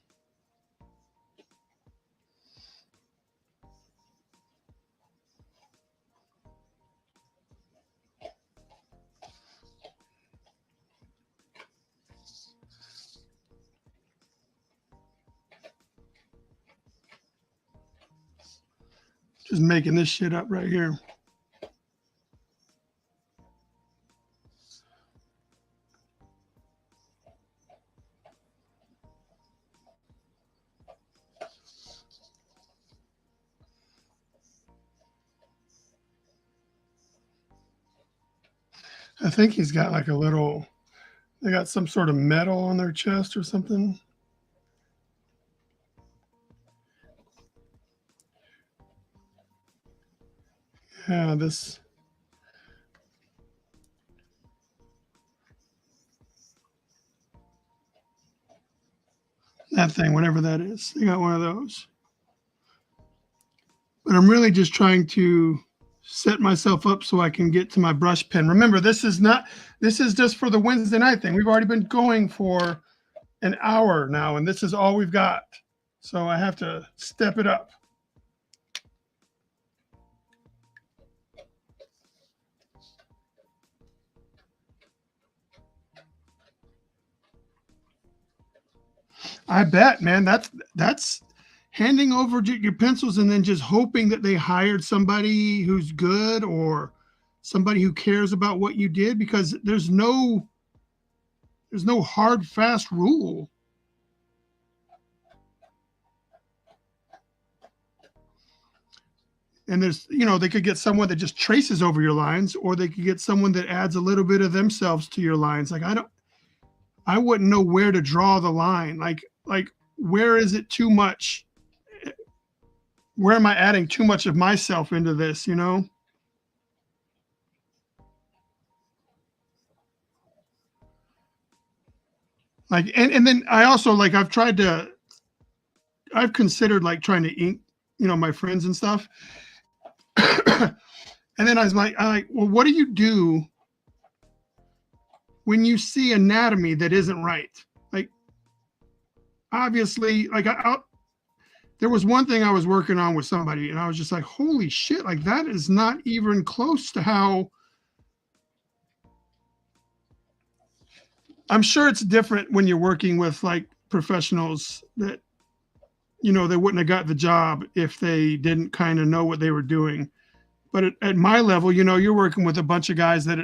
Just making this shit up right here. I think he's got like a little, they got some sort of metal on their chest or something. Yeah, this. That thing, whatever that is. They got one of those. But I'm really just trying to set myself up so I can get to my brush pen. Remember, this is just for the Wednesday night thing. We've already been going for an hour now, and this is all we've got. So I have to step it up. I bet, man. That's handing over your pencils and then just hoping that they hired somebody who's good or somebody who cares about what you did, because there's no hard, fast rule. And there's, they could get someone that just traces over your lines, or they could get someone that adds a little bit of themselves to your lines. Like, I wouldn't know where to draw the line. Like where is it too much? Where am I adding too much of myself into this, Like, and then I also, like, I've considered like trying to ink, my friends and stuff. And then I was like, well, what do you do when you see anatomy that isn't right? Like, obviously, like, there was one thing I was working on with somebody, and I was just like, holy shit, like, that is not even close to how. I'm sure it's different when you're working with like professionals that, they wouldn't have got the job if they didn't kind of know what they were doing. But at my level, you're working with a bunch of guys that,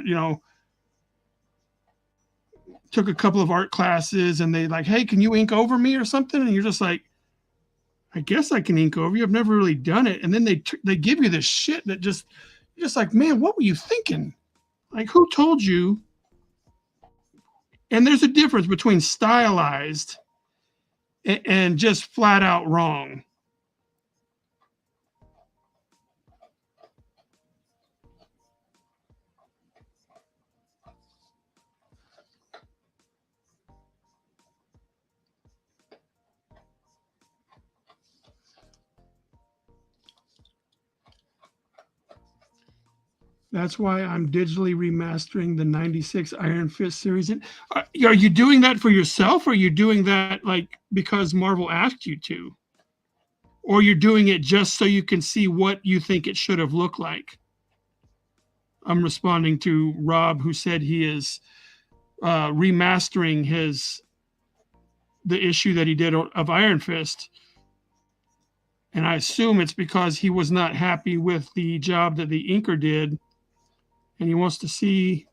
took a couple of art classes and they like, hey, can you ink over me or something? And you're just like, I guess I can ink over you. I've never really done it. And then they give you this shit that you're just like, man, what were you thinking? Like, who told you? And there's a difference between stylized and just flat out wrong. That's why I'm digitally remastering the 96 Iron Fist series. Are you doing that for yourself? Or are you doing that like because Marvel asked you to? Or you're doing it just so you can see what you think it should have looked like? I'm responding to Rob, who said he is remastering the issue that he did of Iron Fist. And I assume it's because he was not happy with the job that the inker did. And he wants to see.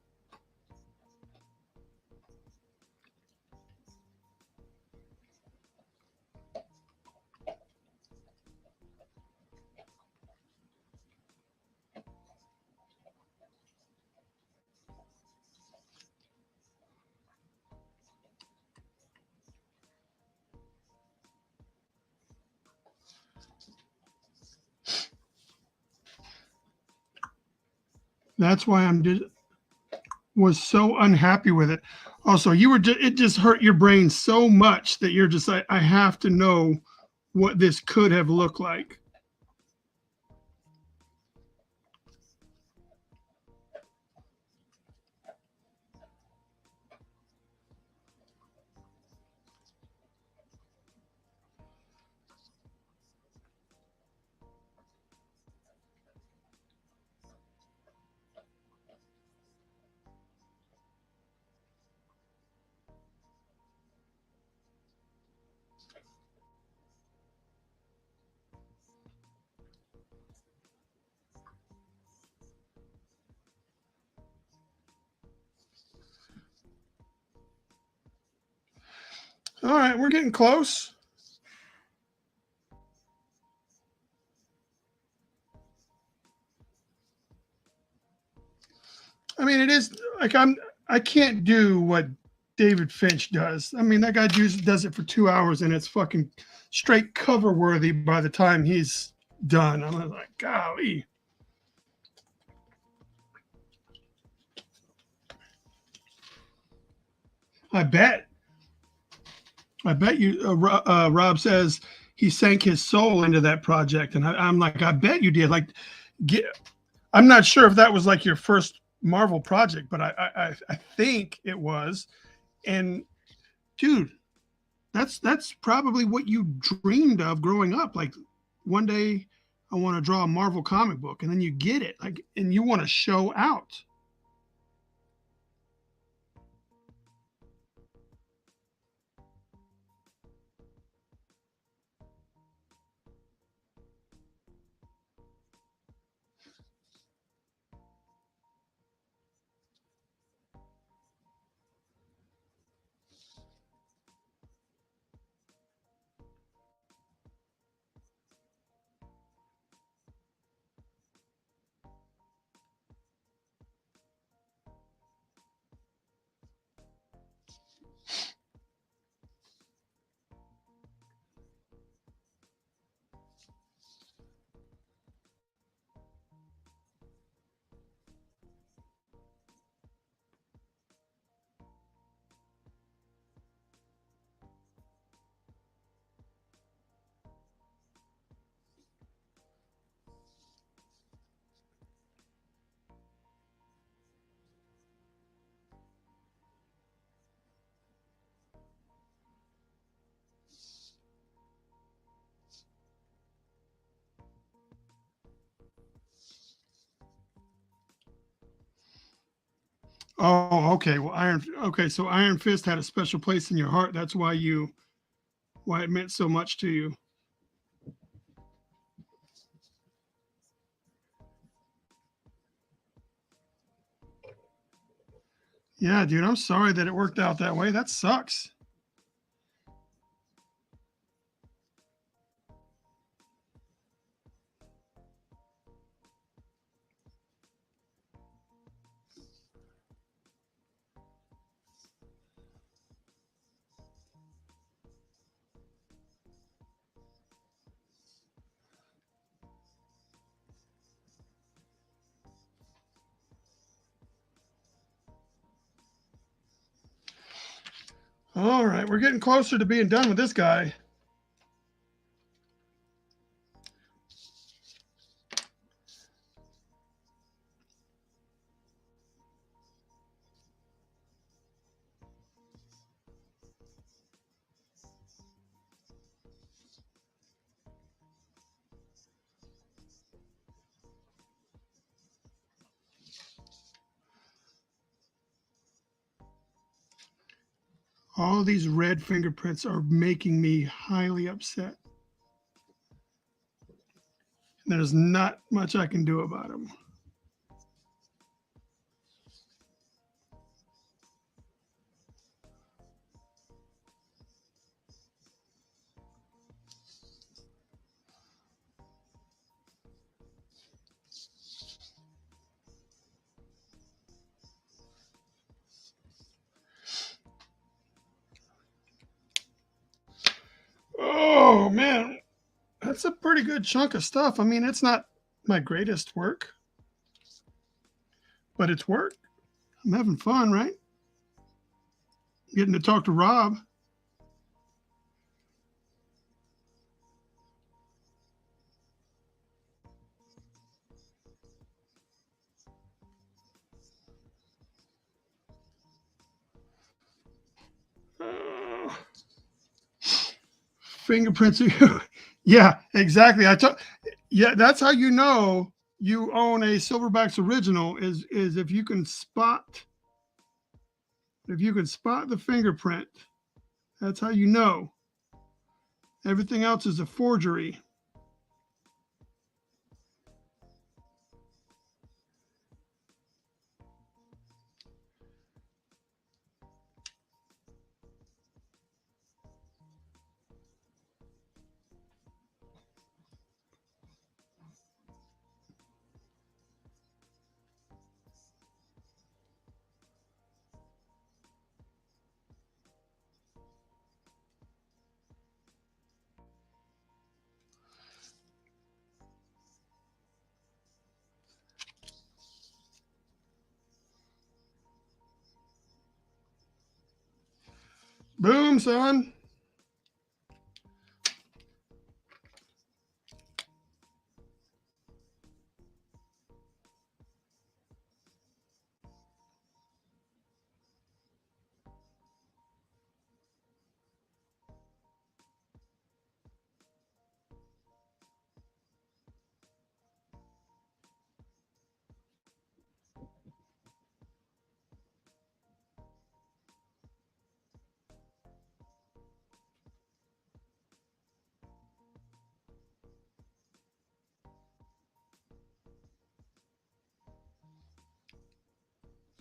That's why was so unhappy with it. Also, it just hurt your brain so much that you're just like, I have to know what this could have looked like. All right, we're getting close. I mean, it is like I can't do what David Finch does. I mean, that guy does it for 2 hours and it's fucking straight cover worthy by the time he's done. I'm like, golly. I bet. I bet you. Rob says he sank his soul into that project, and I'm like, I bet you did. Like, get. I'm not sure if that was like your first Marvel project, but I think it was. And dude, that's probably what you dreamed of growing up. Like, one day I want to draw a Marvel comic book, and then you get it, like, and you want to show out. Oh, okay. Well, Okay, so Iron Fist had a special place in your heart. That's why it meant so much to you. Yeah, dude, I'm sorry that it worked out that way. That sucks. All right, we're getting closer to being done with this guy. All these red fingerprints are making me highly upset. There's not much I can do about them. Oh, man. That's a pretty good chunk of stuff. I mean, it's not my greatest work, but it's work. I'm having fun, right? Getting to talk to Rob. Uh, fingerprints. Yeah, exactly. Yeah, that's how you know you own a Silverbacks original is if you can spot the fingerprint. That's how you know. Everything else is a forgery. Boom, son.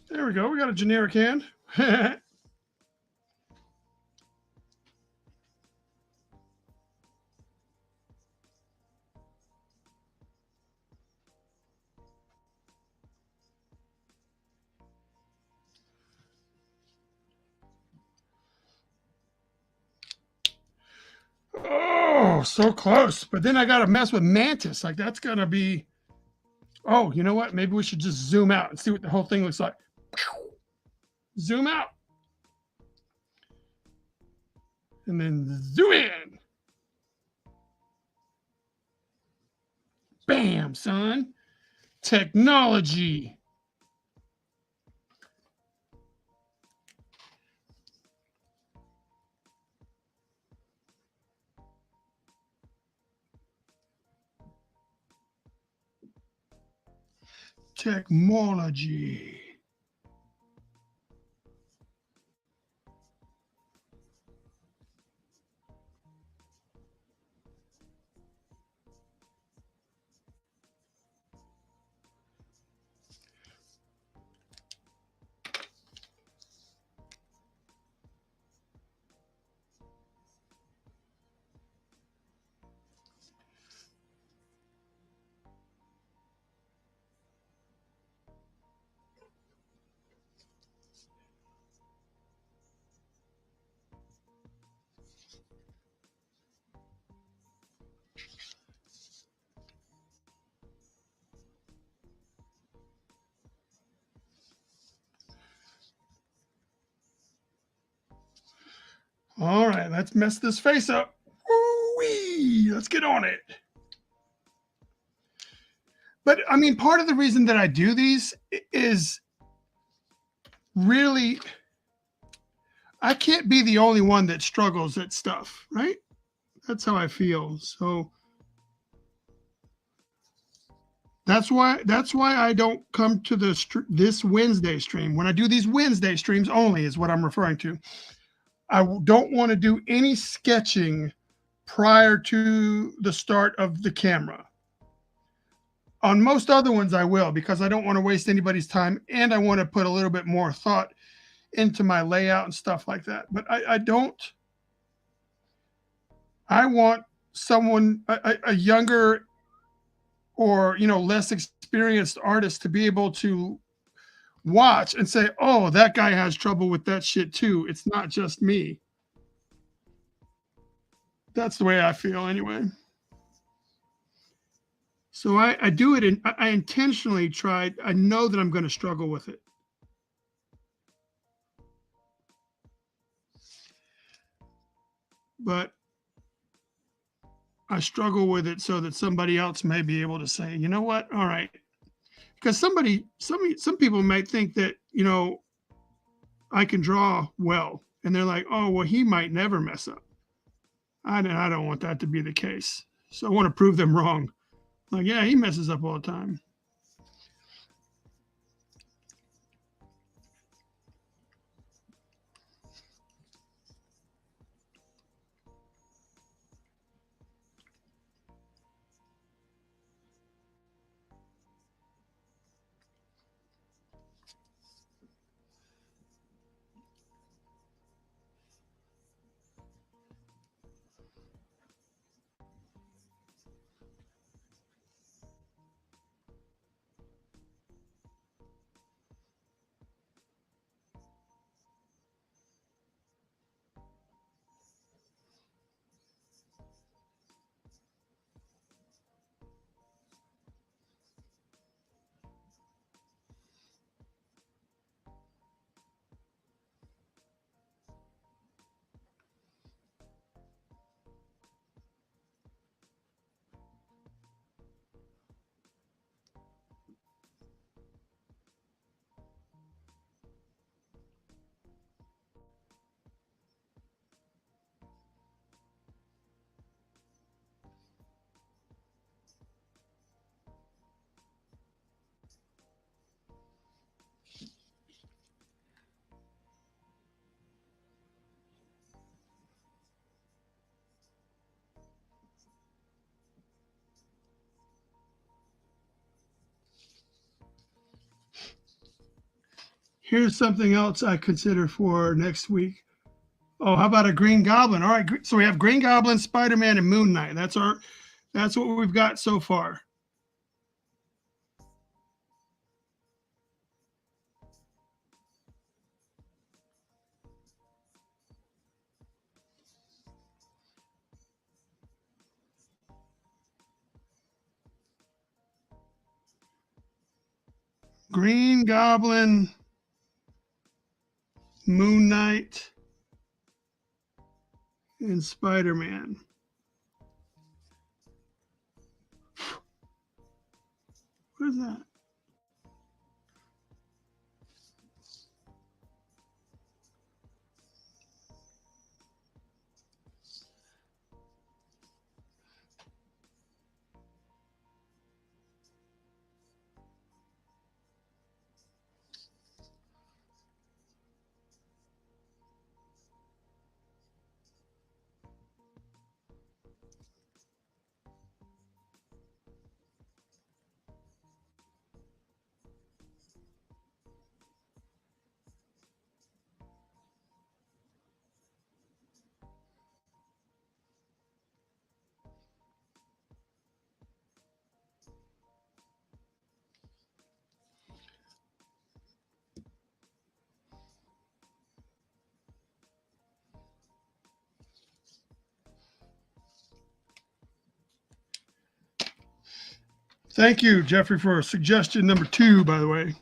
There we go. We got a generic hand. Oh, so close. But then I got to mess with Mantis. Like, that's going to be. Oh, you know what? Maybe we should just zoom out and see what the whole thing looks like. Zoom out. And then zoom in. Bam, son. Technology. Technology. All right, let's mess this face up. Woo-wee, let's get on it. But I mean, part of the reason that I do these is really, I can't be the only one that struggles at stuff, right? That's how I feel. So that's why I don't come to this Wednesday stream. When I do these Wednesday streams only is what I'm referring to. I don't want to do any sketching prior to the start of the camera. On most other ones, I will, because I don't want to waste anybody's time, and I want to put a little bit more thought into my layout and stuff like that. But I don't. I want someone, a younger or less experienced artist, to be able to watch and say, "Oh, that guy has trouble with that shit too. It's not just me." That's the way I feel, anyway. So I do it, and I intentionally tried. I know that I'm going to struggle with it. But I struggle with it so that somebody else may be able to say, you know what? All right. Because some people might think that, I can draw well. And they're like, oh, well, he might never mess up. I don't want that to be the case. So I want to prove them wrong. Like, yeah, he messes up all the time. Here's something else I consider for next week. Oh, how about a Green Goblin? All right, so we have Green Goblin, Spider-Man, and Moon Knight. That's what we've got so far. Green Goblin, Moon Knight, and Spider-Man. What is that? Thank you, Jeffrey, for suggestion number 2, by the way.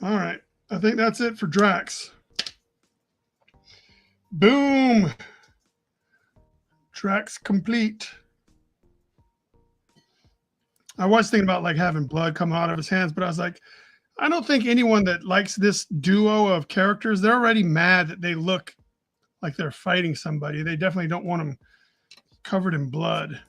All right. I think that's it for Drax. Boom. Drax complete. I was thinking about like having blood come out of his hands, but I was like, I don't think anyone that likes this duo of characters, they're already mad that they look like they're fighting somebody. They definitely don't want them covered in blood.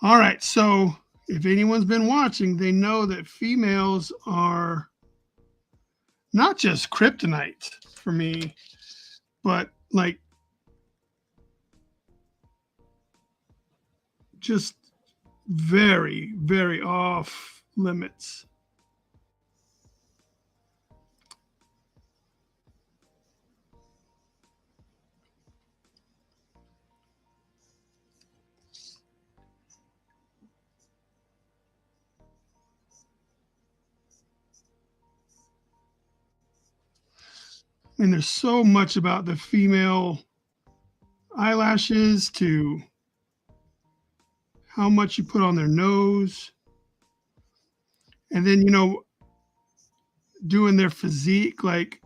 All right, so if anyone's been watching, they know that females are not just kryptonite for me, but like just very, very off limits. I mean, there's so much about the female eyelashes to how much you put on their nose. And then, doing their physique, like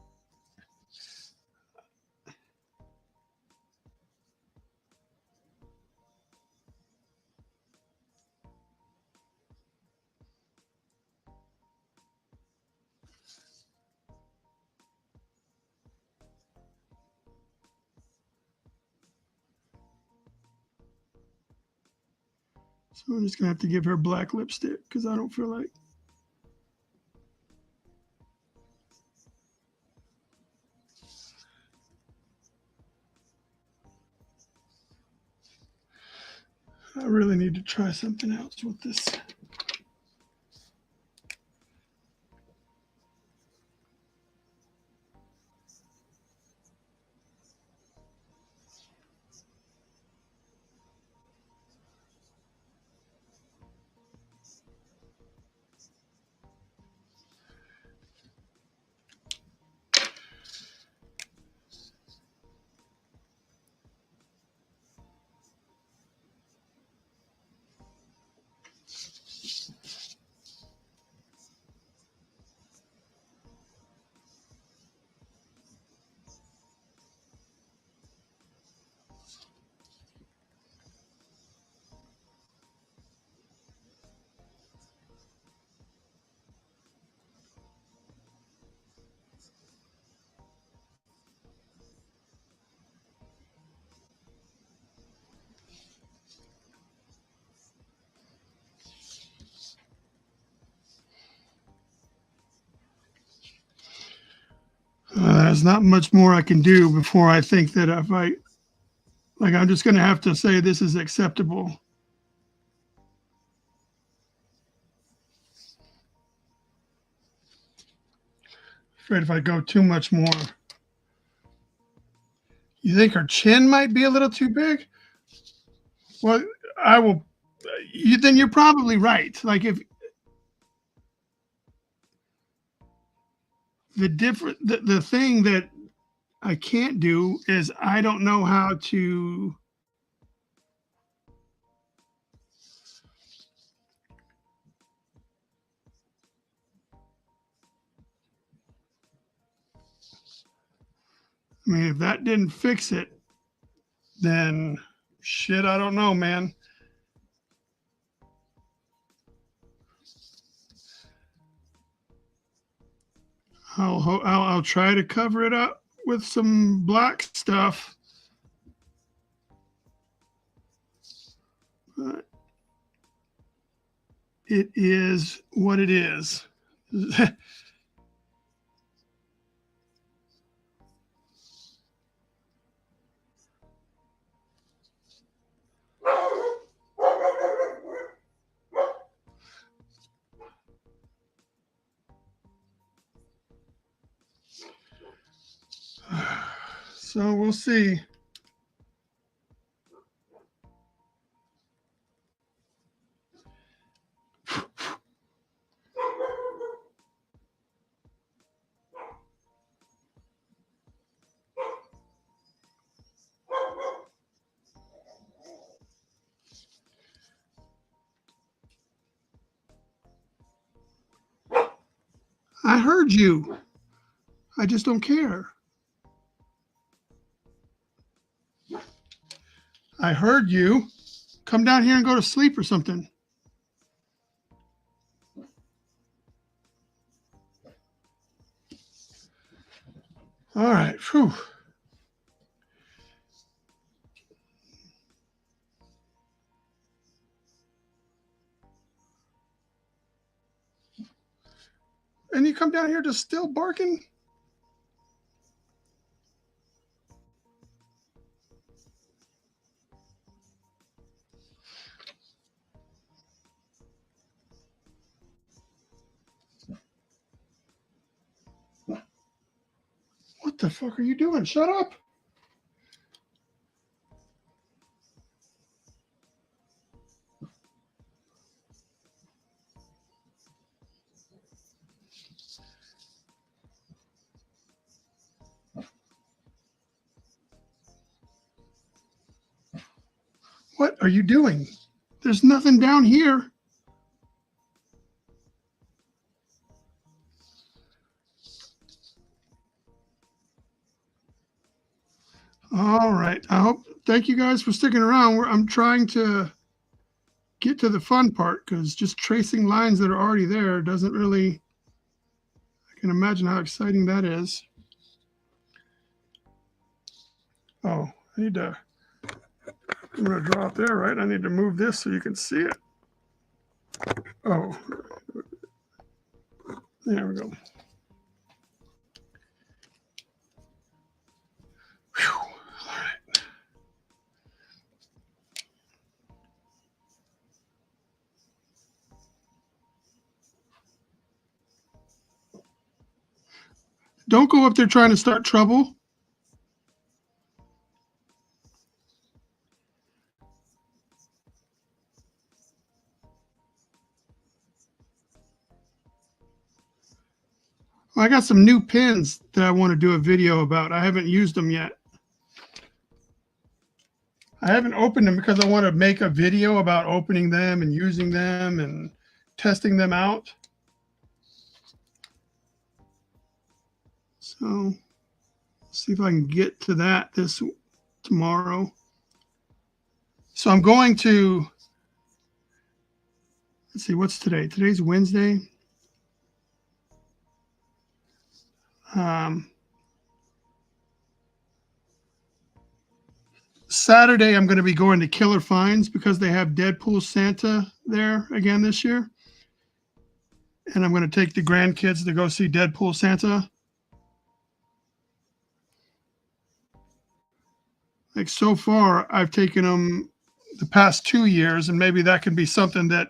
so I'm just gonna have to give her black lipstick because I don't feel like. I really need to try something else with this. There's not much more I can do before I think that if I, like, I'm just going to have to say this is acceptable. Afraid if I go too much more. You think her chin might be a little too big? Well, I will. Then you're probably right. Like if the thing that I can't do is I don't know how to. I mean, if that didn't fix it, then shit, I don't know, man. I'll try to cover it up with some black stuff. But it is what it is. So we'll see. I heard you. I just don't care. I heard you. Come down here and go to sleep or something. All right. Phew. And you come down here just still barking? What the fuck are you doing? Shut up. What are you doing? There's nothing down here. All right. Thank you guys for sticking around. I'm trying to get to the fun part because just tracing lines that are already there doesn't really, I can imagine how exciting that is. Oh, I'm going to draw it there, right? I need to move this so you can see it. Oh, there we go. Whew. All right. Don't go up there trying to start trouble. I got some new pins that I want to do a video about. I haven't used them yet. I haven't opened them because I want to make a video about opening them and using them and testing them out. So see if I can get to that tomorrow. So I'm going to, let's see, what's today? Today's Wednesday. Saturday, I'm going to be going to Killer Finds because they have Deadpool Santa there again this year. And I'm going to take the grandkids to go see Deadpool Santa. Like so far, I've taken them the past 2 years, and maybe that can be something that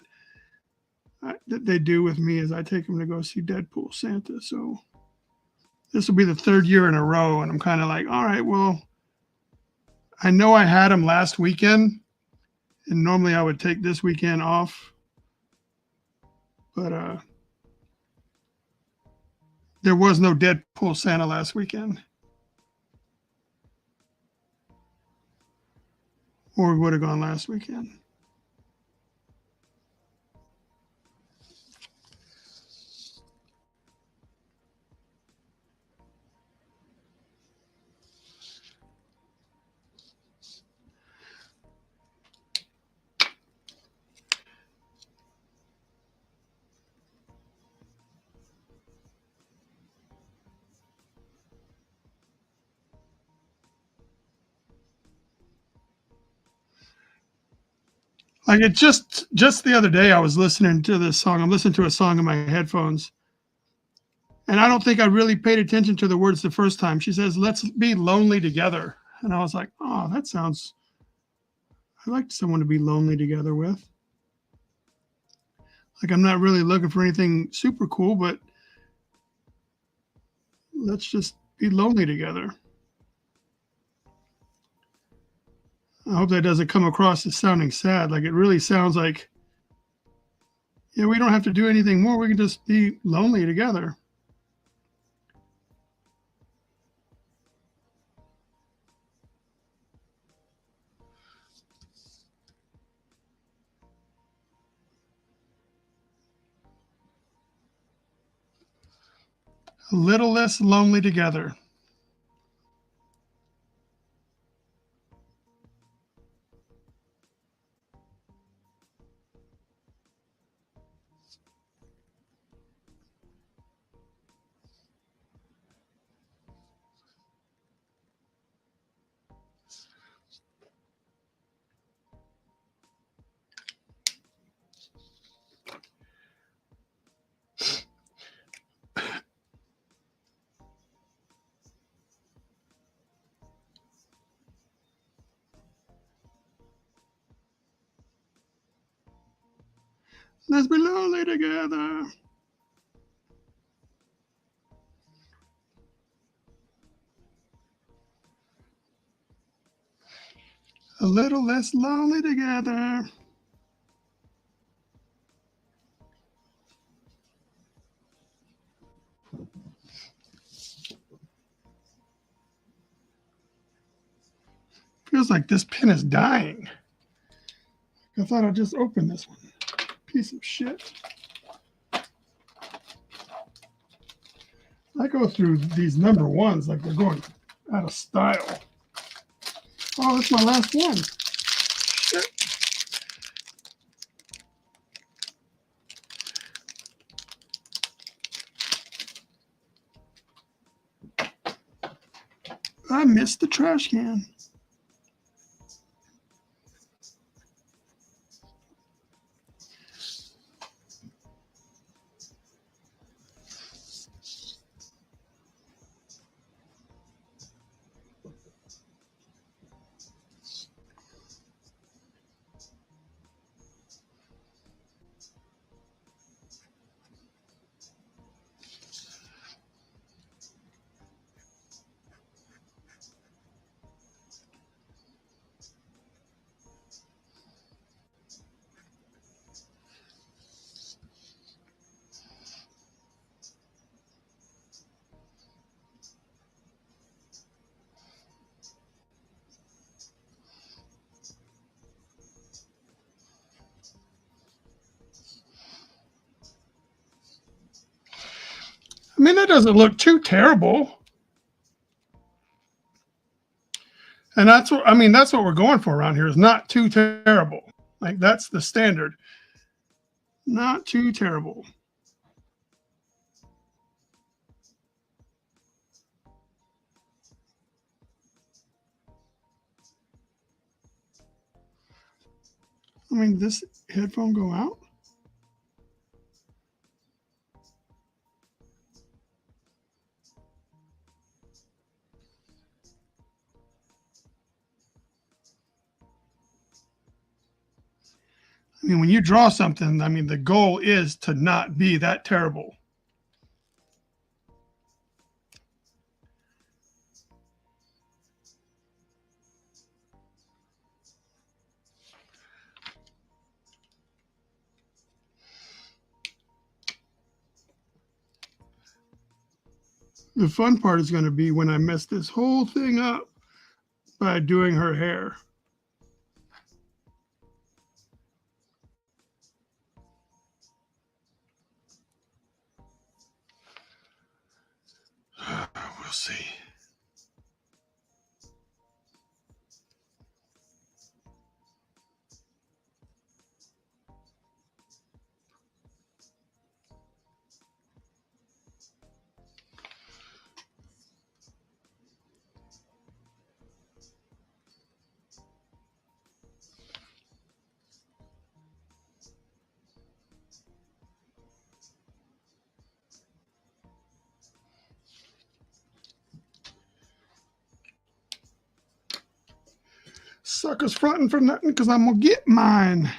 they do with me as I take them to go see Deadpool Santa. So this will be the 3rd year in a row, and I'm kind of like, all right, well, I know I had them last weekend, and normally I would take this weekend off, but there was no Deadpool Santa last weekend, or we would have gone last weekend. Like it just the other day, I was listening to this song. I'm listening to a song in my headphones, and I don't think I really paid attention to the words the first time. She says, "Let's be lonely together," and I was like, "Oh, that sounds." I like someone to be lonely together with. Like I'm not really looking for anything super cool, but let's just be lonely together. I hope that doesn't come across as sounding sad. Like it really sounds like, yeah, we don't have to do anything more. We can just be lonely together. A little less lonely together. Let's be lonely together. A little less lonely together. Feels like this pen is dying. I thought I'd just open this one. Piece of shit. I go through these number ones like they're going out of style. Oh, that's my last one. Shit. I missed the trash can. I mean, that doesn't look too terrible. And that's what, I mean, that's what we're going for around here, is not too terrible. Like, that's the standard. Not too terrible. I mean, this headphone go out? I mean, when you draw something, I mean, the goal is to not be that terrible. The fun part is going to be when I mess this whole thing up by doing her hair. We'll see. Suckers fronting for nothing because I'm going to get mine.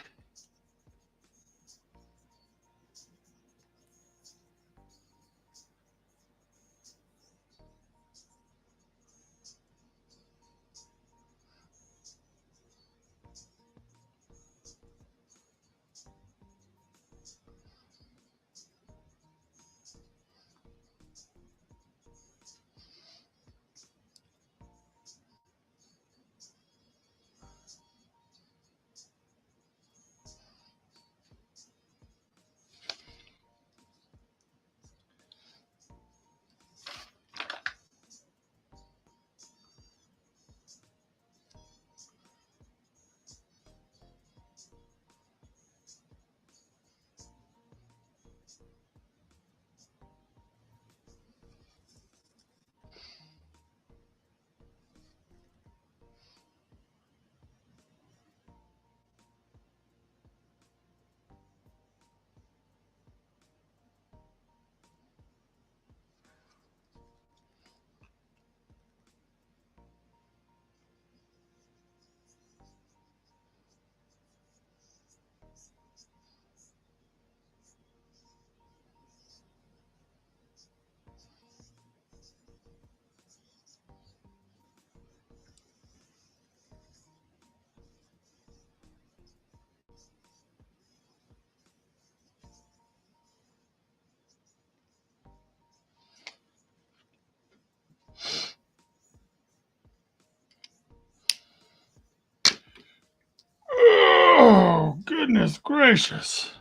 Goodness gracious.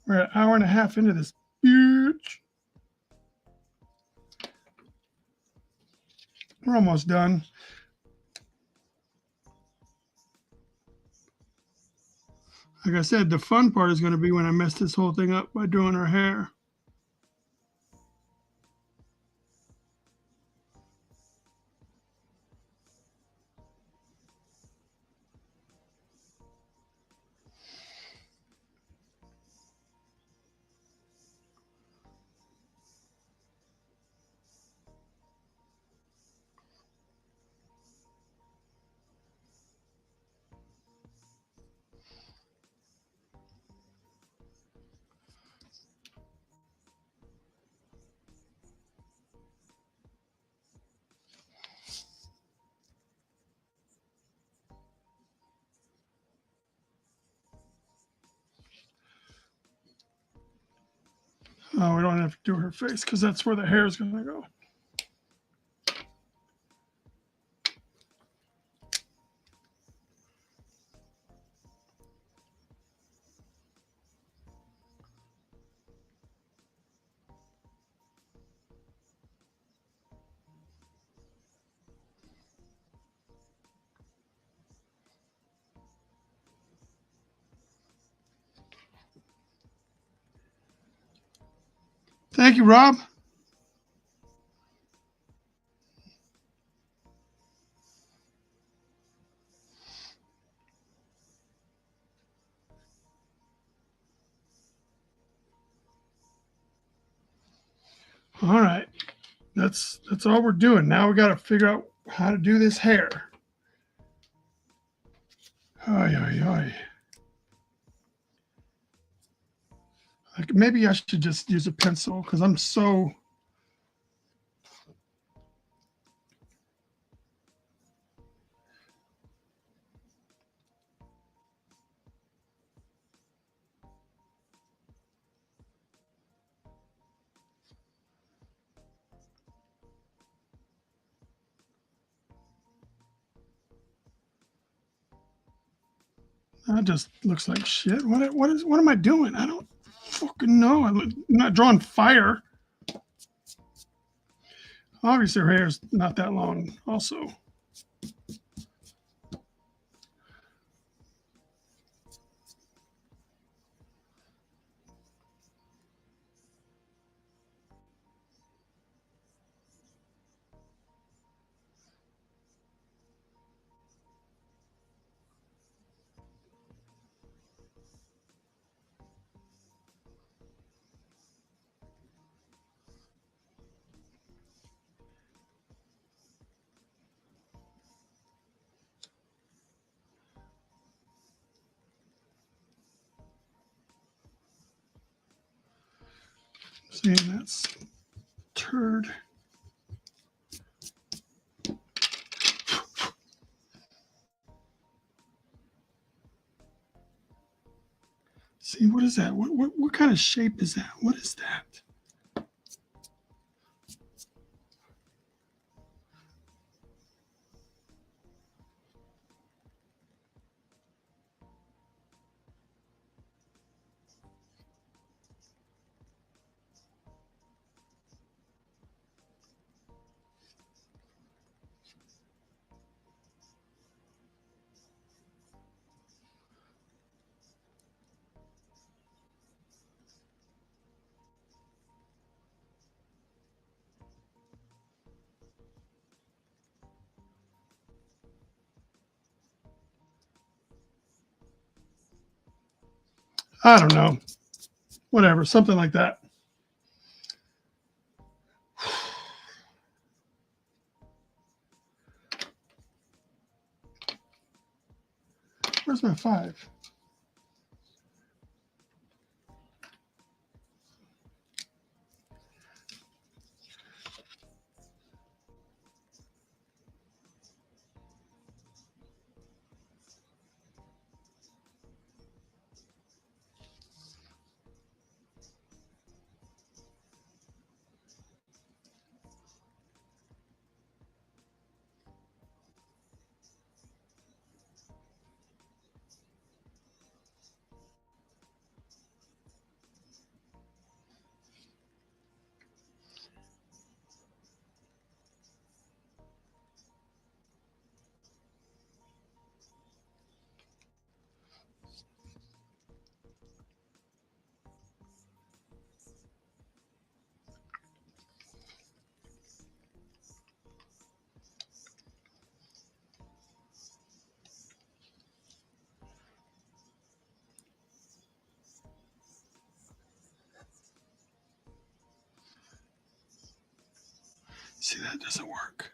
We're an hour and a half into this. Bitch. We're almost done. Like I said, the fun part is going to be when I mess this whole thing up by doing her hair. Oh, we don't have to do her face because that's where the hair is going to go. Thank you, Rob. All right. That's all we're doing. Now we got to figure out how to do this hair. Oy, oy, oy. Like maybe I should just use a pencil because I'm so... That just looks like shit. What am I doing? I don't fucking know. I'm not drawing fire. Obviously, her hair's not that long. Also, see, that's turd. See, what is that? What kind of shape is that? What is that? I don't know. Whatever, something like that. Where's my 5? See, that doesn't work.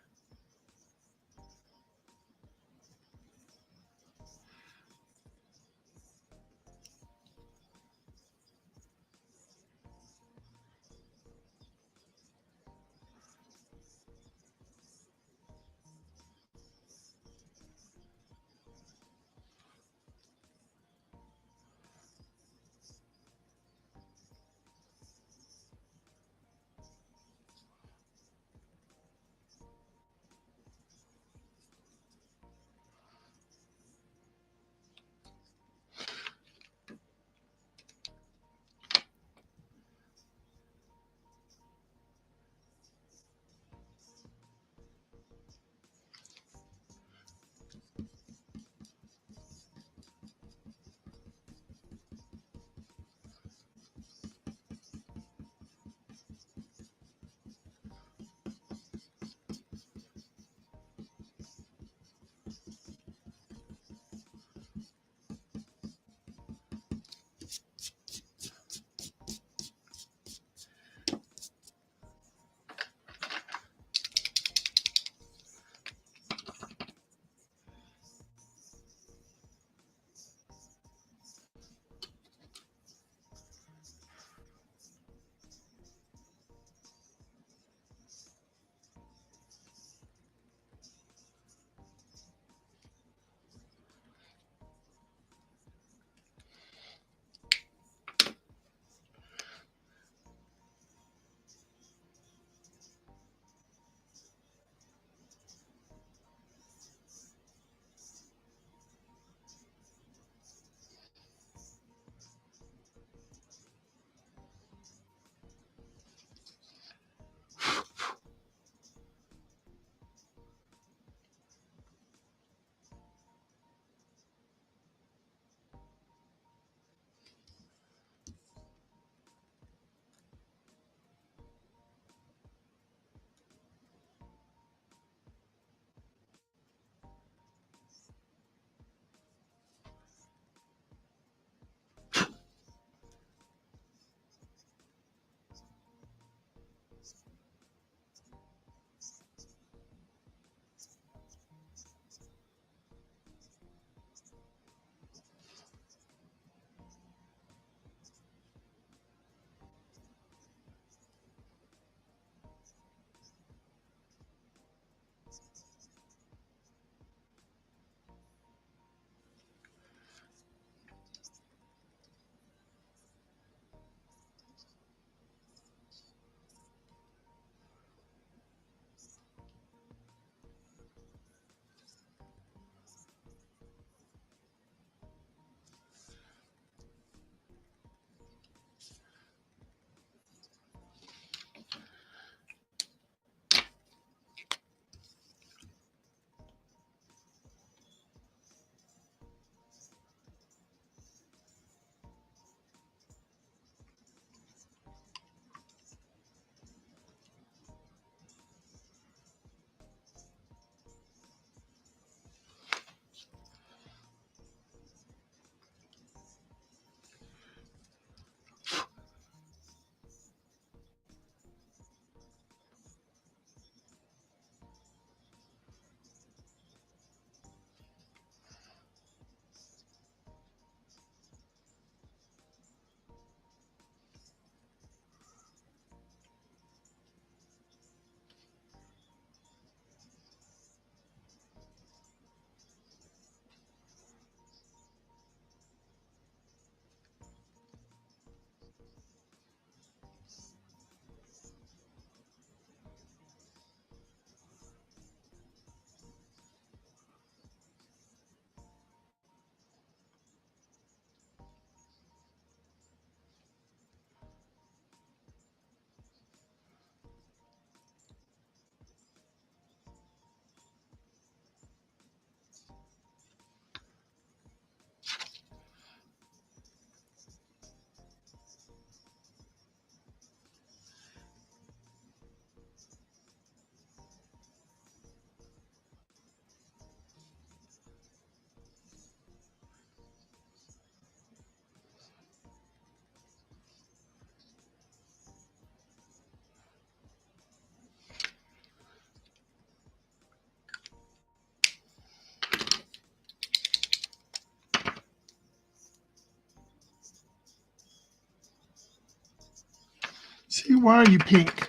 why are you pink?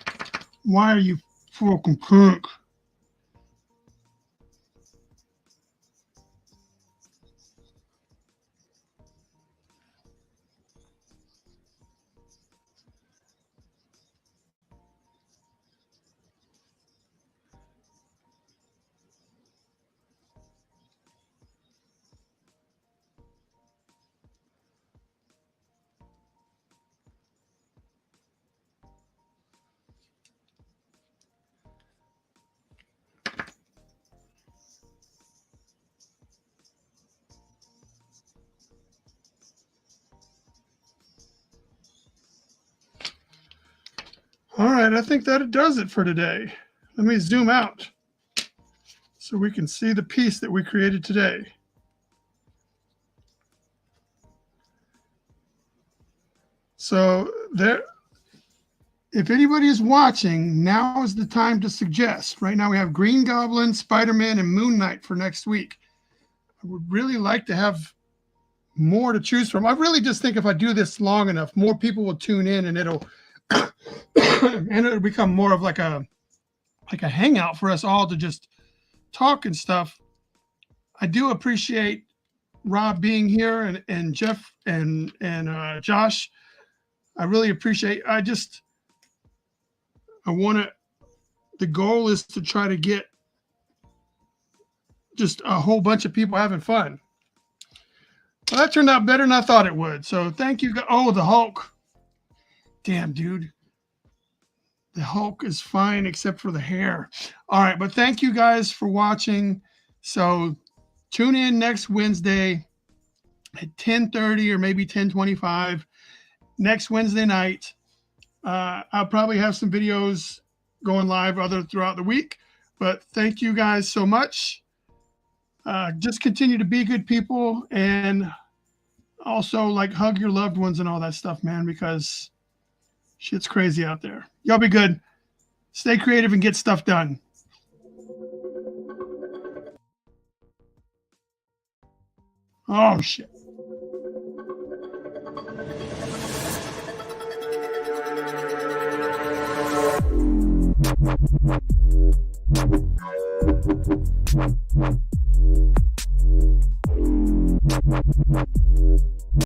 Why are you fucking pink? All right, I think that does it for today. Let me zoom out so we can see the piece that we created today. So there, if anybody is watching, now is the time to suggest. Right now we have Green Goblin, Spider-Man, and Moon Knight for next week. I would really like to have more to choose from. I really just think if I do this long enough, more people will tune in, and it'll and it'll become more of like a hangout for us all to just talk and stuff. I do appreciate Rob being here, and Jeff and Josh. I really appreciate. I want to. The goal is to try to get just a whole bunch of people having fun. Well, that turned out better than I thought it would. So thank you. Oh, the Hulk. Damn, dude. The Hulk is fine except for the hair. All right, but thank you guys for watching. So tune in next Wednesday at 10:30 or maybe 10:25. Next Wednesday night. I'll probably have some videos going live throughout the week. But thank you guys so much. Just continue to be good people, and also like hug your loved ones and all that stuff, man, because shit's crazy out there. Y'all be good. Stay creative and get stuff done. Oh, shit.